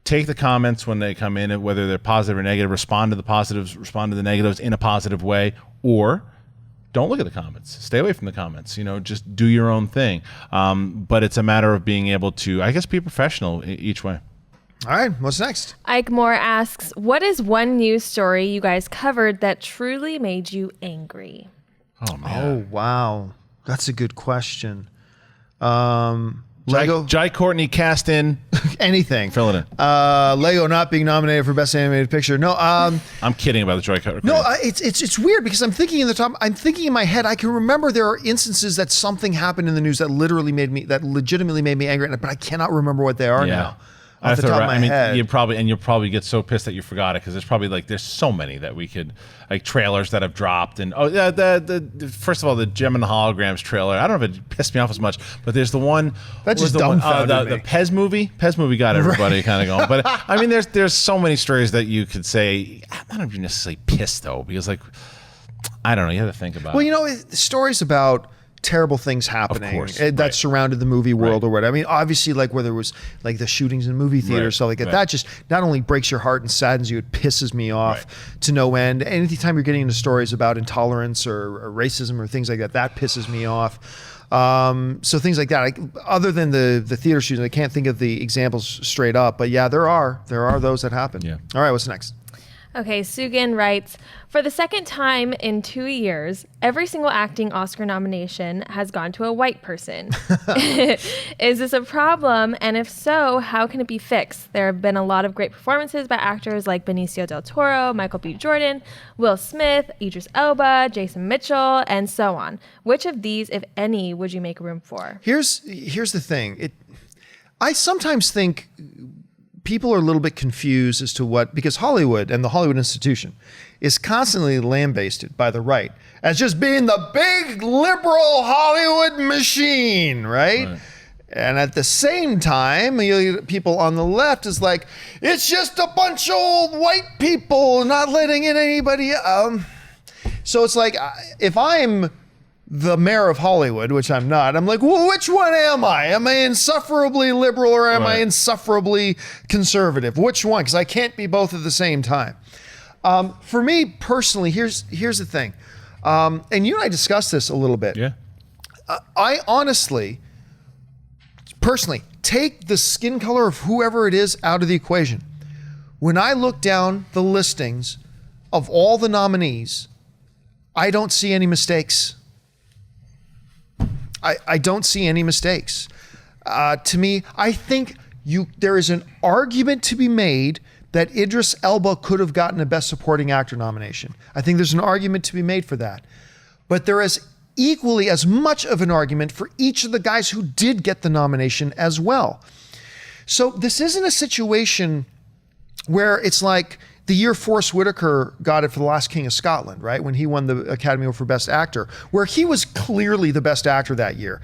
Speaker 3: take the comments when they come in, whether they're positive or negative, respond to the positives, respond to the negatives in a positive way, or don't look at the comments. Stay away from the comments. Just do your own thing. But it's a matter of being able to, I guess, be professional each way.
Speaker 1: All right, what's next?
Speaker 2: Ike Moore asks, what is one news story you guys covered that truly made you angry?
Speaker 3: Oh, man.
Speaker 1: Oh, wow. That's a good question.
Speaker 3: Lego. Jai Courtney cast in
Speaker 1: anything.
Speaker 3: Fill it in.
Speaker 1: Lego not being nominated for Best Animated Picture. No,
Speaker 3: I'm kidding about the Jai Courtney.
Speaker 1: No, it's weird because I'm thinking in my head, I can remember there are instances that something happened in the news that legitimately made me angry, but I cannot remember what they are now. Off the top of my head.
Speaker 3: You'll probably get so pissed that you forgot it, because there's so many that we could, like trailers that have dropped, and the first of all, the Gem and the Holograms trailer. I don't know if it pissed me off as much, but there's the one
Speaker 1: that just dumbfounded me.
Speaker 3: The Pez movie. Pez movie got everybody kind of going. But I mean, there's so many stories that you could say. I don't even necessarily pissed though, because like I don't know. You have to think about.
Speaker 1: Well, stories about terrible things happening that surrounded the movie world or whatever. I mean, obviously, like where there was like the shootings in movie theaters, stuff like that. That just not only breaks your heart and saddens you, it pisses me off to no end. Anytime you're getting into stories about intolerance or racism or things like that, that pisses me off. So things like that. Other than the theater shootings, I can't think of the examples straight up. But yeah, there are those that happen. Yeah. All right, what's next?
Speaker 2: Okay, Sugan writes, for the second time in 2 years, every single acting Oscar nomination has gone to a white person. Is this a problem? And if so, how can it be fixed? There have been a lot of great performances by actors like Benicio del Toro, Michael B. Jordan, Will Smith, Idris Elba, Jason Mitchell, and so on. Which of these, if any, would you make room for?
Speaker 1: Here's the thing. I sometimes think people are a little bit confused as to because Hollywood and the Hollywood institution is constantly lambasted by the right as just being the big liberal Hollywood machine, right? And at the same time, people on the left is like, it's just a bunch of old white people not letting in anybody. So it's like, if I'm the mayor of Hollywood, which I'm not, I'm like, well, which one am I? Am I insufferably liberal or am I insufferably conservative? Which one? Because I can't be both at the same time. For me personally, here's the thing. And you and I discussed this a little bit.
Speaker 3: Yeah.
Speaker 1: I honestly, personally, take the skin color of whoever it is out of the equation. When I look down the listings of all the nominees, I don't see any mistakes. I don't see any mistakes. To me, I think there is an argument to be made that Idris Elba could have gotten a Best Supporting Actor nomination. I think there's an argument to be made for that. But there is equally as much of an argument for each of the guys who did get the nomination as well. So this isn't a situation where it's like the year Forrest Whitaker got it for The Last King of Scotland, right? When he won the Academy Award for Best Actor, where he was clearly the best actor that year.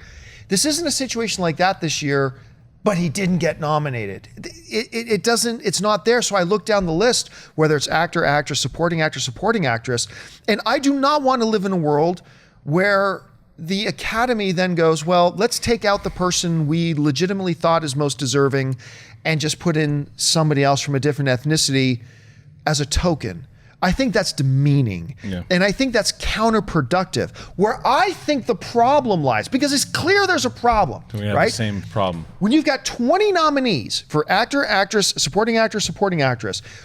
Speaker 1: This isn't a situation like that this year, but he didn't get nominated. It doesn't, it's not there. So I look down the list, whether it's actor, actress, supporting actress, and I do not want to live in a world where the Academy then goes, well, let's take out the person we legitimately thought is most deserving and just put in somebody else from a different ethnicity as a token. I think that's demeaning. Yeah. And I think that's counterproductive. Where I think the problem lies, because it's clear there's a problem,
Speaker 3: we have
Speaker 1: right?
Speaker 3: The same problem.
Speaker 1: When you've got 20 nominees for actor, actress, supporting actress,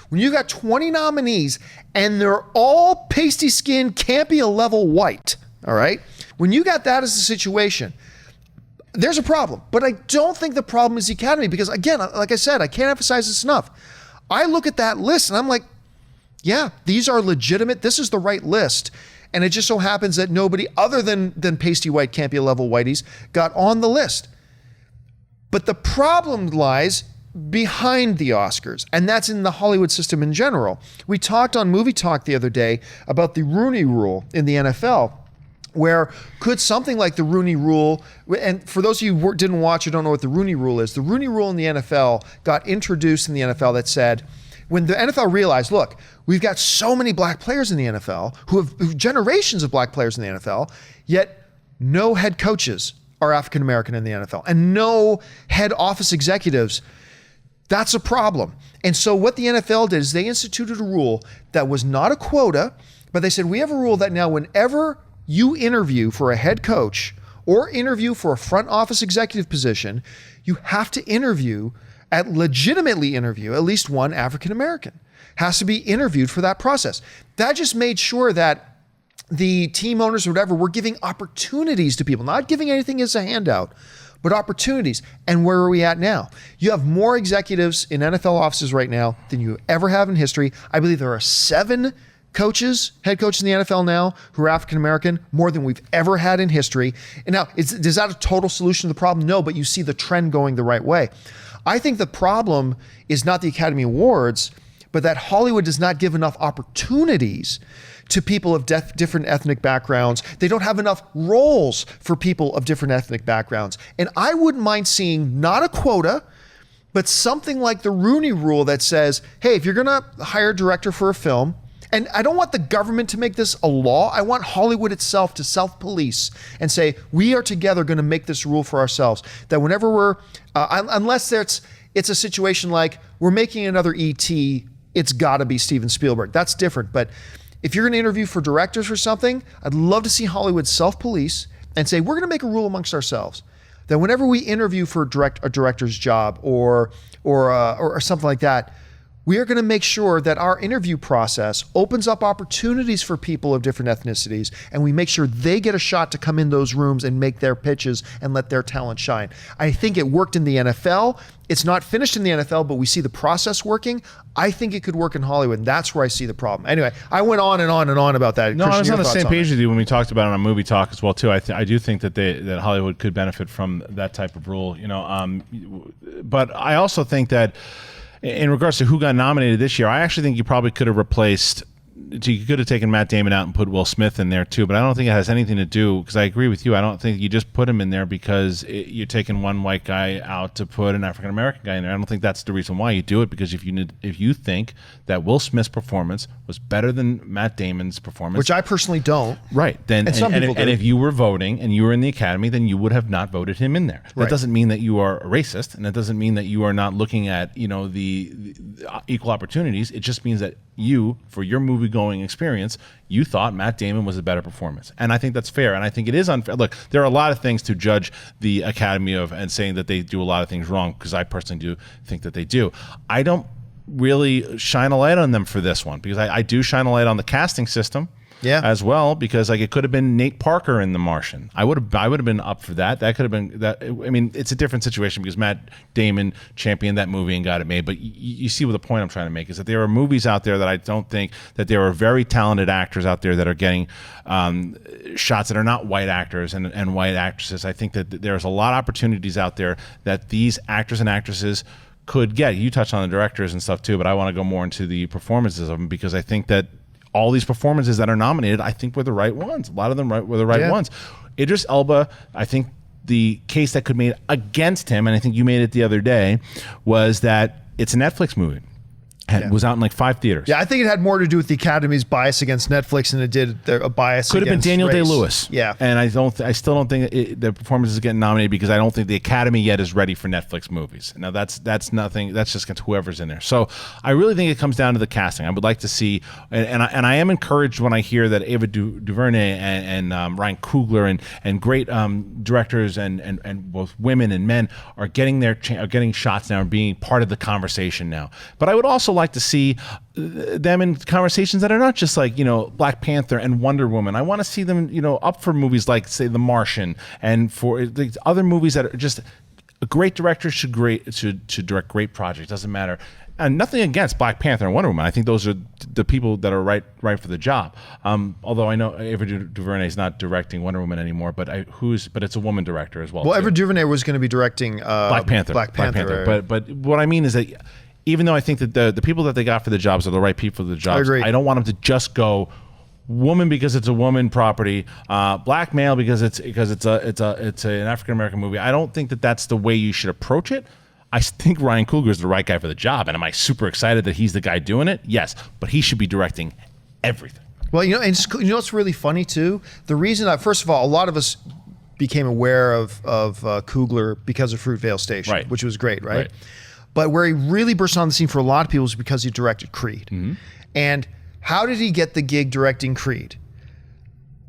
Speaker 1: when you've got 20 nominees and they're all pasty skinned, can't be a level white, all right? When you got that as a situation, there's a problem. But I don't think the problem is the Academy, because again, like I said, I can't emphasize this enough. I look at that list and I'm like, yeah, these are legitimate. This is the right list. And it just so happens that nobody other than pasty white, can't be a level whiteys, got on the list. But the problem lies behind the Oscars, and that's in the Hollywood system in general. We talked on Movie Talk the other day about the Rooney Rule in the NFL, where could something like the Rooney Rule, and for those of you who didn't watch or don't know what the Rooney Rule is, the Rooney Rule in the NFL got introduced in the NFL that said, when the NFL realized, look, we've got so many black players in the NFL who have generations of black players in the NFL, yet no head coaches are African American in the NFL and no head office executives. That's a problem. And so what the NFL did is they instituted a rule that was not a quota, but they said, we have a rule that now whenever you interview for a head coach or interview for a front office executive position, you have to legitimately interview at least one African American. Has to be interviewed for that process. That just made sure that the team owners or whatever were giving opportunities to people, not giving anything as a handout, but opportunities. And where are we at now? You have more executives in NFL offices right now than you ever have in history. I believe there are 7 coaches, head coaches in the NFL now who are African American, more than we've ever had in history. And now, is that a total solution to the problem? No, but you see the trend going the right way. I think the problem is not the Academy Awards, but that Hollywood does not give enough opportunities to people of different ethnic backgrounds. They don't have enough roles for people of different ethnic backgrounds. And I wouldn't mind seeing not a quota, but something like the Rooney Rule that says, hey, if you're gonna hire a director for a film, and I don't want the government to make this a law. I want Hollywood itself to self-police and say, we are together going to make this rule for ourselves. That whenever we're, unless it's a situation like we're making another E.T., it's got to be Steven Spielberg. That's different. But if you're going to interview for directors or something, I'd love to see Hollywood self-police and say, we're going to make a rule amongst ourselves that whenever we interview for a director's job or something like that, we are going to make sure that our interview process opens up opportunities for people of different ethnicities, and we make sure they get a shot to come in those rooms and make their pitches and let their talent shine. I think it worked in the NFL. It's not finished in the NFL, but we see the process working. I think it could work in Hollywood, and that's where I see the problem. Anyway, I went on and on and on about that.
Speaker 3: No,
Speaker 1: Kristian,
Speaker 3: I was on the same page
Speaker 1: it?
Speaker 3: with you when we talked about it on Movie Talk as well too. I do think that Hollywood could benefit from that type of rule, but I also think that in regards to who got nominated this year, I actually think you probably could have replaced. You could have taken Matt Damon out and put Will Smith in there too, but I don't think it has anything to do, because I agree with you. I don't think you just put him in there because you're taking one white guy out to put an African American guy in there. I don't think that's the reason why you do it, because if you think that Will Smith's performance was better than Matt Damon's performance,
Speaker 1: Which I personally don't.
Speaker 3: right? Then and if you were voting and you were in the Academy, then you would have not voted him in there. That
Speaker 1: Right.
Speaker 3: doesn't mean that you are a racist, and that doesn't mean that you are not looking at the equal opportunities. It just means that you, for your movie-going experience, you thought Matt Damon was a better performance. And I think that's fair. And I think it is unfair. Look, there are a lot of things to judge the Academy of and saying that they do a lot of things wrong, because I personally do think that they do. I don't really shine a light on them for this one, because I do shine a light on the casting system.
Speaker 1: Yeah.
Speaker 3: As well, because it could have been Nate Parker in The Martian. I would have been up for that. That could have been that. I mean, it's a different situation because Matt Damon championed that movie and got it made. But you see what the point I'm trying to make is that there are movies out there that I don't think that there are very talented actors out there that are getting shots that are not white actors and white actresses. I think that there's a lot of opportunities out there that these actors and actresses could get. You touched on the directors and stuff too, but I want to go more into the performances of them, because I think that all these performances that are nominated, I think were the right ones. A lot of them were the right ones. Idris Elba, I think the case that could be made against him, and I think you made it the other day, was that it's a Netflix movie. It was out in like 5 theaters.
Speaker 1: Yeah, I think it had more to do with the Academy's bias against Netflix than it did a bias
Speaker 3: Could have been
Speaker 1: against
Speaker 3: Daniel
Speaker 1: race.
Speaker 3: Day-Lewis.
Speaker 1: Yeah.
Speaker 3: And I still don't think the performance is getting nominated, because I don't think the Academy yet is ready for Netflix movies. Now that's nothing. That's just whoever's in there. So I really think it comes down to the casting. I would like to see, and I am encouraged when I hear that Ava DuVernay and Ryan Coogler and great directors and both women and men are getting getting shots now and being part of the conversation now. But I would also like to see them in conversations that are not just like, Black Panther and Wonder Woman. I want to see them, up for movies like, say, The Martian, and for the other movies that are just, a great director should direct great projects. Doesn't matter. And nothing against Black Panther and Wonder Woman. I think those are the people that are right for the job. Although I know Ava DuVernay is not directing Wonder Woman anymore, but it's a woman director as well.
Speaker 1: Well,
Speaker 3: too.
Speaker 1: Ava DuVernay was going to be directing
Speaker 3: Black Panther.
Speaker 1: Right.
Speaker 3: But what I mean is that, even though I think that the people that they got for the jobs are the right people for the jobs,
Speaker 1: I agree.
Speaker 3: I don't want them to just go woman because it's a woman property, black male because it's an African American movie. I don't think that that's the way you should approach it. I think Ryan Coogler is the right guy for the job, and am I super excited that he's the guy doing it? Yes, but he should be directing everything.
Speaker 1: Well, and what's really funny too? The reason first of all, a lot of us became aware of Coogler because of Fruitvale Station,
Speaker 3: Right.
Speaker 1: which was great, right? But where he really burst on the scene for a lot of people is because he directed Creed. Mm-hmm. And how did he get the gig directing Creed?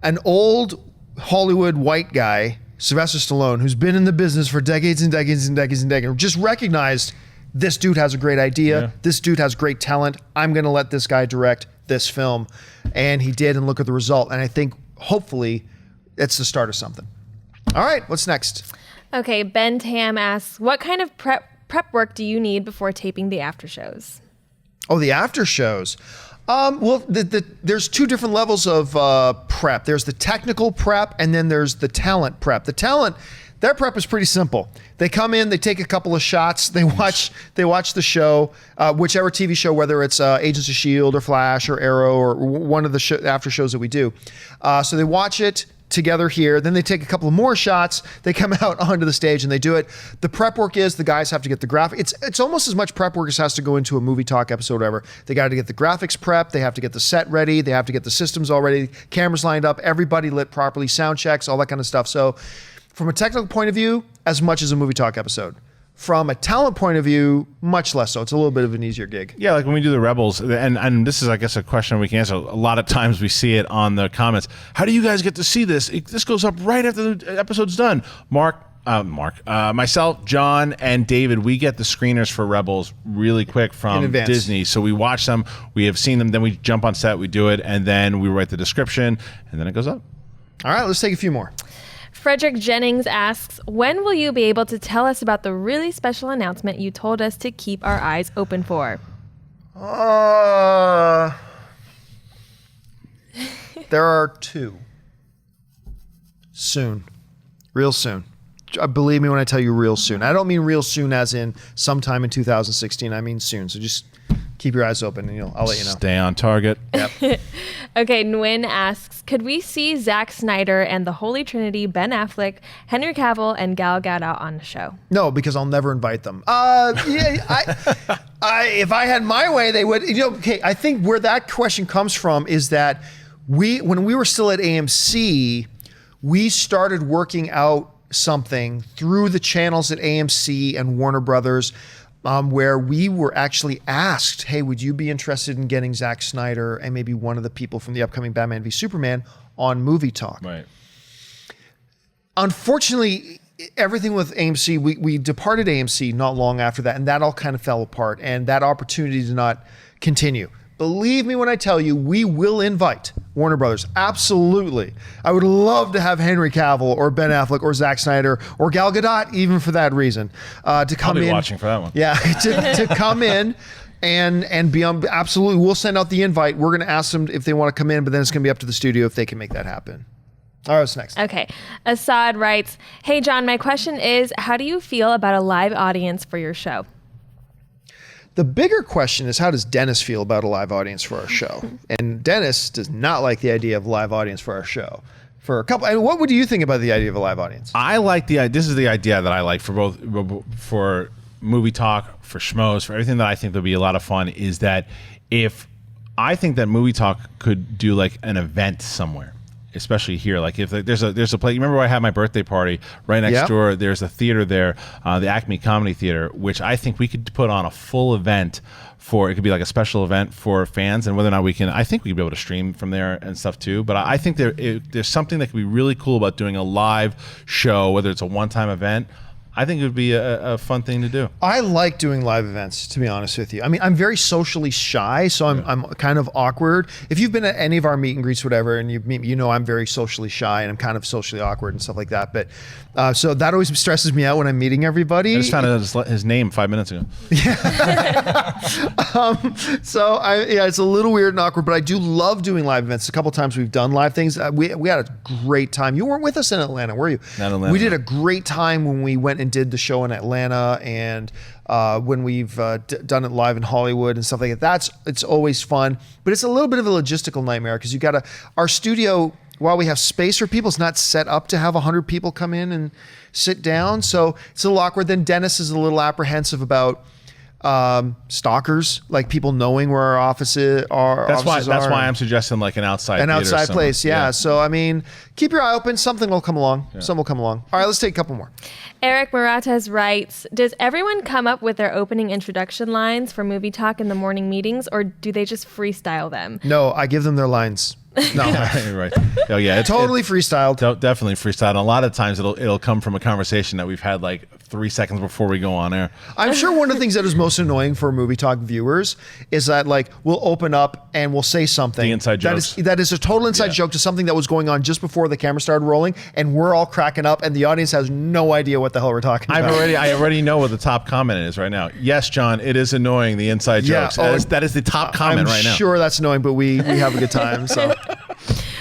Speaker 1: An old Hollywood white guy, Sylvester Stallone, who's been in the business for decades and decades and decades and decades, just recognized this dude has a great idea. Yeah. This dude has great talent. I'm going to let this guy direct this film. And he did, and look at the result. And I think, hopefully, it's the start of something. All right, what's next?
Speaker 2: Okay, Ben Tam asks, what kind of prep work do you need before taping the after shows?
Speaker 1: Oh, the after shows. Well, there's 2 different levels of prep. There's the technical prep, and then there's the talent prep. The talent, their prep is pretty simple. They come in, they take a couple of shots, they watch the show, whichever TV show, whether it's Agents of S.H.I.E.L.D. or Flash or Arrow or one of the after shows that we do. So they watch it together here, then they take a couple of more shots, they come out onto the stage and they do it. The prep work is the guys have to get the graphic. It's almost as much prep work as has to go into a movie talk episode or whatever. They got to get the graphics prep, they have to get the set ready, they have to get the systems all ready, cameras lined up, everybody lit properly, sound checks, all that kind of stuff. So from a technical point of view, as much as a movie talk episode. From a talent point of view, much less so. It's a little bit of an easier gig.
Speaker 3: Yeah, like when we do the Rebels, and this is, I guess, a question we can answer. A lot of times we see it on the comments. How do you guys get to see this? This goes up right after the episode's done. Myself, John, and David, we get the screeners for Rebels really quick from Disney. So we watch them, we have seen them, then we jump on set, we do it, and then we write the description, and then it goes up.
Speaker 1: All right, let's take a few more.
Speaker 2: Frederick Jennings asks, when will you be able to tell us about the really special announcement you told us to keep our eyes open for?
Speaker 1: There are 2. Soon. Real soon. Believe me when I tell you real soon. I don't mean real soon as in sometime in 2016. I mean soon. So just keep your eyes open and I'll let you know.
Speaker 3: Stay on target.
Speaker 1: Yep.
Speaker 2: Okay, Nguyen asks, could we see Zack Snyder and the Holy Trinity, Ben Affleck, Henry Cavill, and Gal Gadot on the show?
Speaker 1: No, because I'll never invite them. If I had my way, they would. Okay, I think where that question comes from is that when we were still at AMC, we started working out something through the channels at AMC and Warner Brothers, where we were actually asked, hey, would you be interested in getting Zack Snyder and maybe one of the people from the upcoming Batman v Superman on Movie Talk?
Speaker 3: Right.
Speaker 1: Unfortunately, everything with AMC, we departed AMC not long after that, and that all kind of fell apart, and that opportunity did not continue. Believe me when I tell you, we will invite Warner Brothers. Absolutely. I would love to have Henry Cavill or Ben Affleck or Zack Snyder or Gal Gadot, even for that reason, to come in.
Speaker 3: I'll be watching for that one.
Speaker 1: Yeah, to come in and be on. Absolutely. We'll send out the invite. We're going to ask them if they want to come in, but then it's going to be up to the studio if they can make that happen. All right, what's next?
Speaker 2: Okay. Assad writes, hey, John, my question is, how do you feel about a live audience for your show?
Speaker 1: The bigger question is, how does Dennis feel about a live audience for our show? And Dennis does not like the idea of a live audience for our show. For a couple, and what would you think about the idea of a live audience?
Speaker 3: I like this is the idea that I like for both, for movie talk, for schmoes, for everything that I think would be a lot of fun, is that if I think that movie talk could do like an event somewhere, especially here, like if there's a place. You remember where I had my birthday party right next door? There's a theater there, the Acme Comedy Theater, which I think we could put on a full event for. It could be like a special event for fans, and whether or not we can, I think we'd be able to stream from there and stuff too. But I think there's something that could be really cool about doing a live show, whether it's a one-time event. I think it would be a fun thing to do.
Speaker 1: I like doing live events, to be honest with you. I mean, I'm very socially shy, so I'm kind of awkward. If you've been at any of our meet and greets, whatever, and you know I'm very socially shy and I'm kind of socially awkward and stuff like that. But so that always stresses me out when I'm meeting everybody.
Speaker 3: I just found out his name 5 minutes ago.
Speaker 1: So it's a little weird and awkward, but I do love doing live events. A couple times we've done live things. We had a great time. You weren't with us in Atlanta, were you?
Speaker 3: Not in Atlanta.
Speaker 1: We did a great time when we went and did the show in Atlanta, and when we've done it live in Hollywood and stuff like that. It's always fun, but it's a little bit of a logistical nightmare because our studio, while we have space for people, it's not set up to have 100 people come in and sit down. So it's a little awkward. Then Dennis is a little apprehensive about stalkers, like people knowing where our offices are.
Speaker 3: That's why I'm suggesting like an outside
Speaker 1: place. Yeah. So I mean, keep your eye open. Something will come along. Yeah. Something will come along. All right, let's take a couple more.
Speaker 2: Eric Maratas writes, does everyone come up with their opening introduction lines for movie talk in the morning meetings, or do they just freestyle them?
Speaker 1: No, I give them their lines. No,
Speaker 3: right. Oh yeah,
Speaker 1: totally freestyled.
Speaker 3: Definitely freestyled. And a lot of times it'll come from a conversation that we've had like 3 seconds before we go on air.
Speaker 1: I'm sure one of the things that is most annoying for movie talk viewers is that like we'll open up and we'll say something.
Speaker 3: The inside jokes.
Speaker 1: That is a total inside joke to something that was going on just before the camera started rolling, and we're all cracking up, and the audience has no idea what the hell we're talking about.
Speaker 3: I already know what the top comment is right now. Yes, John, it is annoying, the inside jokes. That is the top comment right now.
Speaker 1: I'm sure that's annoying, but we have a good time. So.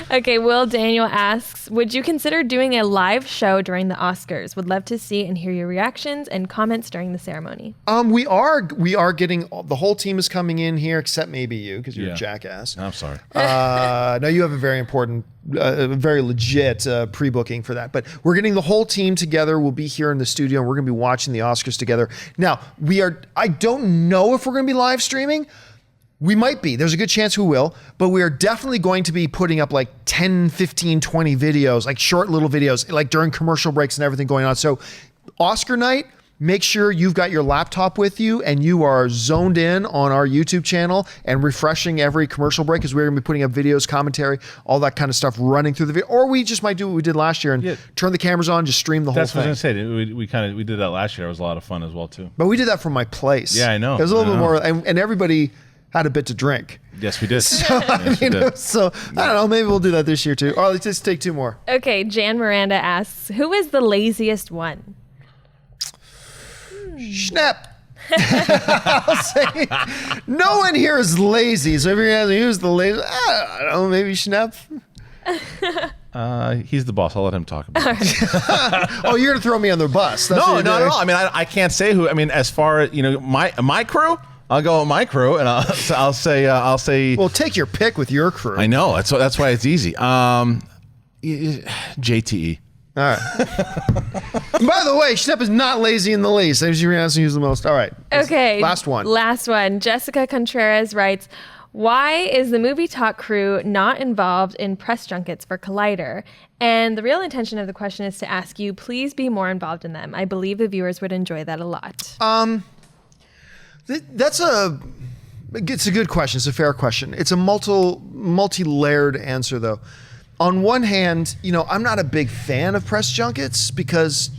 Speaker 2: Okay, Will Daniel asks, would you consider doing a live show during the Oscars? Would love to see and hear your reactions and comments during the ceremony.
Speaker 1: We are getting, the whole team is coming in here, except maybe you, because you're a jackass.
Speaker 3: I'm sorry.
Speaker 1: No, you have a very important, very legit pre-booking for that. But we're getting the whole team together. We'll be here in the studio, and we're going to be watching the Oscars together. Now, I don't know if we're going to be live streaming. We might be. There's a good chance we will, but we are definitely going to be putting up like 10, 15, 20 videos, like short little videos, like during commercial breaks and everything going on. So Oscar night, make sure you've got your laptop with you and you are zoned in on our YouTube channel and refreshing every commercial break, because we're going to be putting up videos, commentary, all that kind of stuff running through the video. Or we just might do what we did last year and turn the cameras on, just stream the whole thing.
Speaker 3: That's what I was going to say. We did that last year. It was a lot of fun as well too.
Speaker 1: But we did that from my place.
Speaker 3: Yeah, I know.
Speaker 1: It was a little bit more, and everybody had a bit to drink.
Speaker 3: Yes, we did.
Speaker 1: So, I don't know, maybe we'll do that this year too. Or let's just take 2 more.
Speaker 2: Okay, Jan Miranda asks, who is the laziest one?
Speaker 1: Schnapp. I'll say, no one here is lazy. So if you're asking who's the lazy, I don't know, maybe Schnapp.
Speaker 3: He's the boss. I'll let him talk about it.
Speaker 1: Oh, you're going to throw me on the bus. That's
Speaker 3: no, not at all. I mean, I can't say who. I mean, as far as, my crew, I'll go with my crew, and I'll say.
Speaker 1: Well, take your pick with your crew.
Speaker 3: I know. That's why it's easy. JTE.
Speaker 1: All right. By the way, Schnepp is not lazy in the least. As you asked, who's the most. All right.
Speaker 2: Okay.
Speaker 1: Last one.
Speaker 2: Jessica Contreras writes, why is the Movie Talk crew not involved in press junkets for Collider? And the real intention of the question is to ask you, please be more involved in them. I believe the viewers would enjoy that a lot.
Speaker 1: It's a good question. It's a fair question. It's a multi-layered answer, though. On one hand, I'm not a big fan of press junkets because,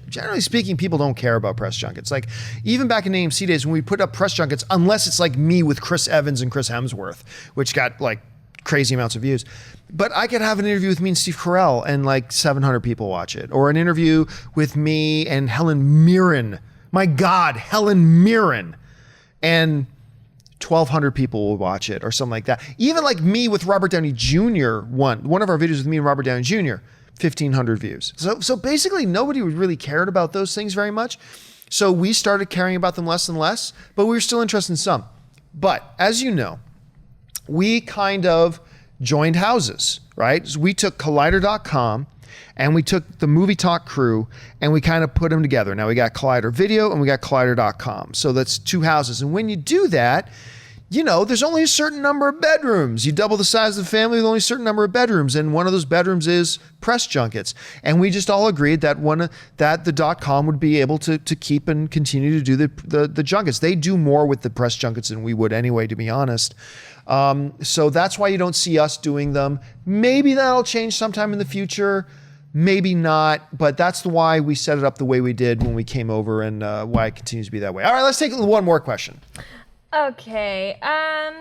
Speaker 1: generally speaking, people don't care about press junkets. Like, even back in AMC days when we put up press junkets, unless it's like me with Chris Evans and Chris Hemsworth, which got like crazy amounts of views. But I could have an interview with me and Steve Carell and like 700 people watch it. Or an interview with me and Helen Mirren. My God, Helen Mirren. And 1,200 people will watch it or something like that. Even like me with Robert Downey Jr. One of our videos with me and Robert Downey Jr., 1,500 views. So basically nobody really cared about those things very much. So we started caring about them less and less, but we were still interested in some. But as you know, we kind of joined houses, right? So we took Collider.com and we took the Movie Talk crew and we kind of put them together. Now we got Collider Video and we got Collider.com. So that's two houses. And when you do that, you know, there's only a certain number of bedrooms. You double the size of the family with only a certain number of bedrooms. And one of those bedrooms is press junkets. And we just all agreed that the .com would be able to keep and continue to do the junkets. They do more with the press junkets than we would anyway, to be honest. So that's why you don't see us doing them. Maybe that'll change sometime in the future. Maybe not, but that's why we set it up the way we did when we came over, and why it continues to be that way. All right, let's take one more question.
Speaker 2: Okay.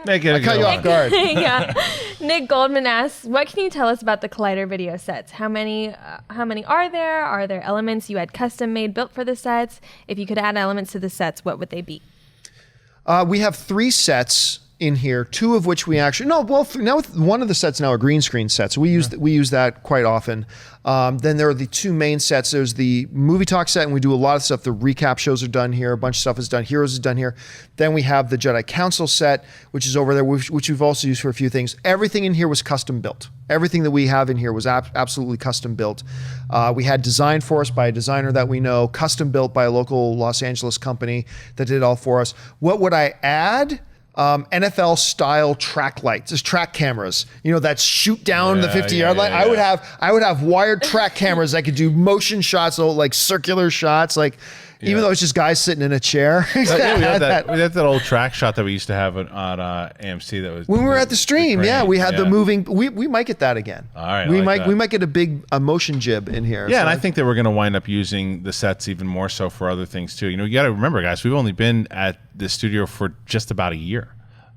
Speaker 3: Make it
Speaker 1: I cut you off guard.
Speaker 2: Yeah. Nick Goldman asks, what can you tell us about the Collider video sets? How many are there? Are there elements you had custom made built for the sets? If you could add elements to the sets, what would they be?
Speaker 1: We have 3 sets in here, 2 of which we actually now one of the sets now are green screen sets. We use that quite often. Then there are the 2 main sets. There's the Movie Talk set, and we do a lot of stuff. The recap shows are done here. A bunch of stuff is done. Heroes is done here. Then we have the Jedi Council set, which is over there, which we've also used for a few things. Everything in here was custom built. Everything that we have in here was absolutely custom built. We had designed for us by a designer that we know, custom built by a local Los Angeles company that did it all for us. What would I add? NFL style track lights, just track cameras, you know, that shoot down the 50-yard line. I would have wired track cameras that could do motion shots, so like circular shots, like even though it's just guys sitting in a chair.
Speaker 3: We had that old track shot that we used to have on AMC. That was
Speaker 1: when we were at the stream. We had the moving. We might get that again.
Speaker 3: All right,
Speaker 1: we might get a big motion jib in here.
Speaker 3: Yeah, so and I think that we're going to wind up using the sets even more so for other things too. You know, you got to remember, guys, we've only been at the studio for just about a year.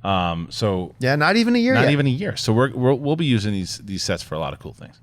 Speaker 3: So
Speaker 1: yeah, not even a year.
Speaker 3: Not even a year. So we'll be using these sets for a lot of cool things.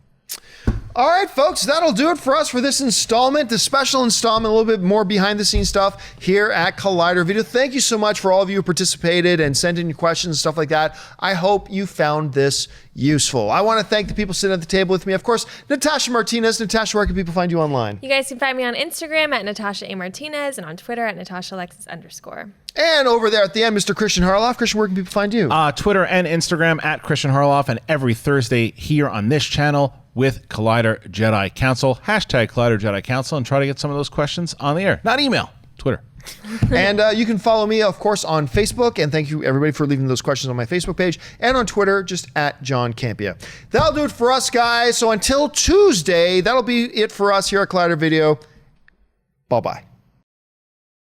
Speaker 1: All right, folks, that'll do it for us for this installment, the special installment, a little bit more behind-the-scenes stuff here at Collider Video. Thank you so much for all of you who participated and sent in your questions and stuff like that. I hope you found this useful. I want to thank the people sitting at the table with me. Of course, Natasha Martinez. Natasha, where can people find you online?
Speaker 2: You guys can find me on Instagram at Natasha A. Martinez and on Twitter at NatashaAlexis_.
Speaker 1: And over there at the end, Mr. Kristian Harloff. Kristian, where can people find you?
Speaker 3: Twitter and Instagram at Kristian Harloff, and every Thursday here on this channel with Collider Jedi Council. Hashtag Collider Jedi Council, and try to get some of those questions on the air. Not email, Twitter.
Speaker 1: And you can follow me, of course, on Facebook. And thank you, everybody, for leaving those questions on my Facebook page. And on Twitter, just at John Campia. That'll do it for us, guys. So until Tuesday, that'll be it for us here at Collider Video. Bye-bye.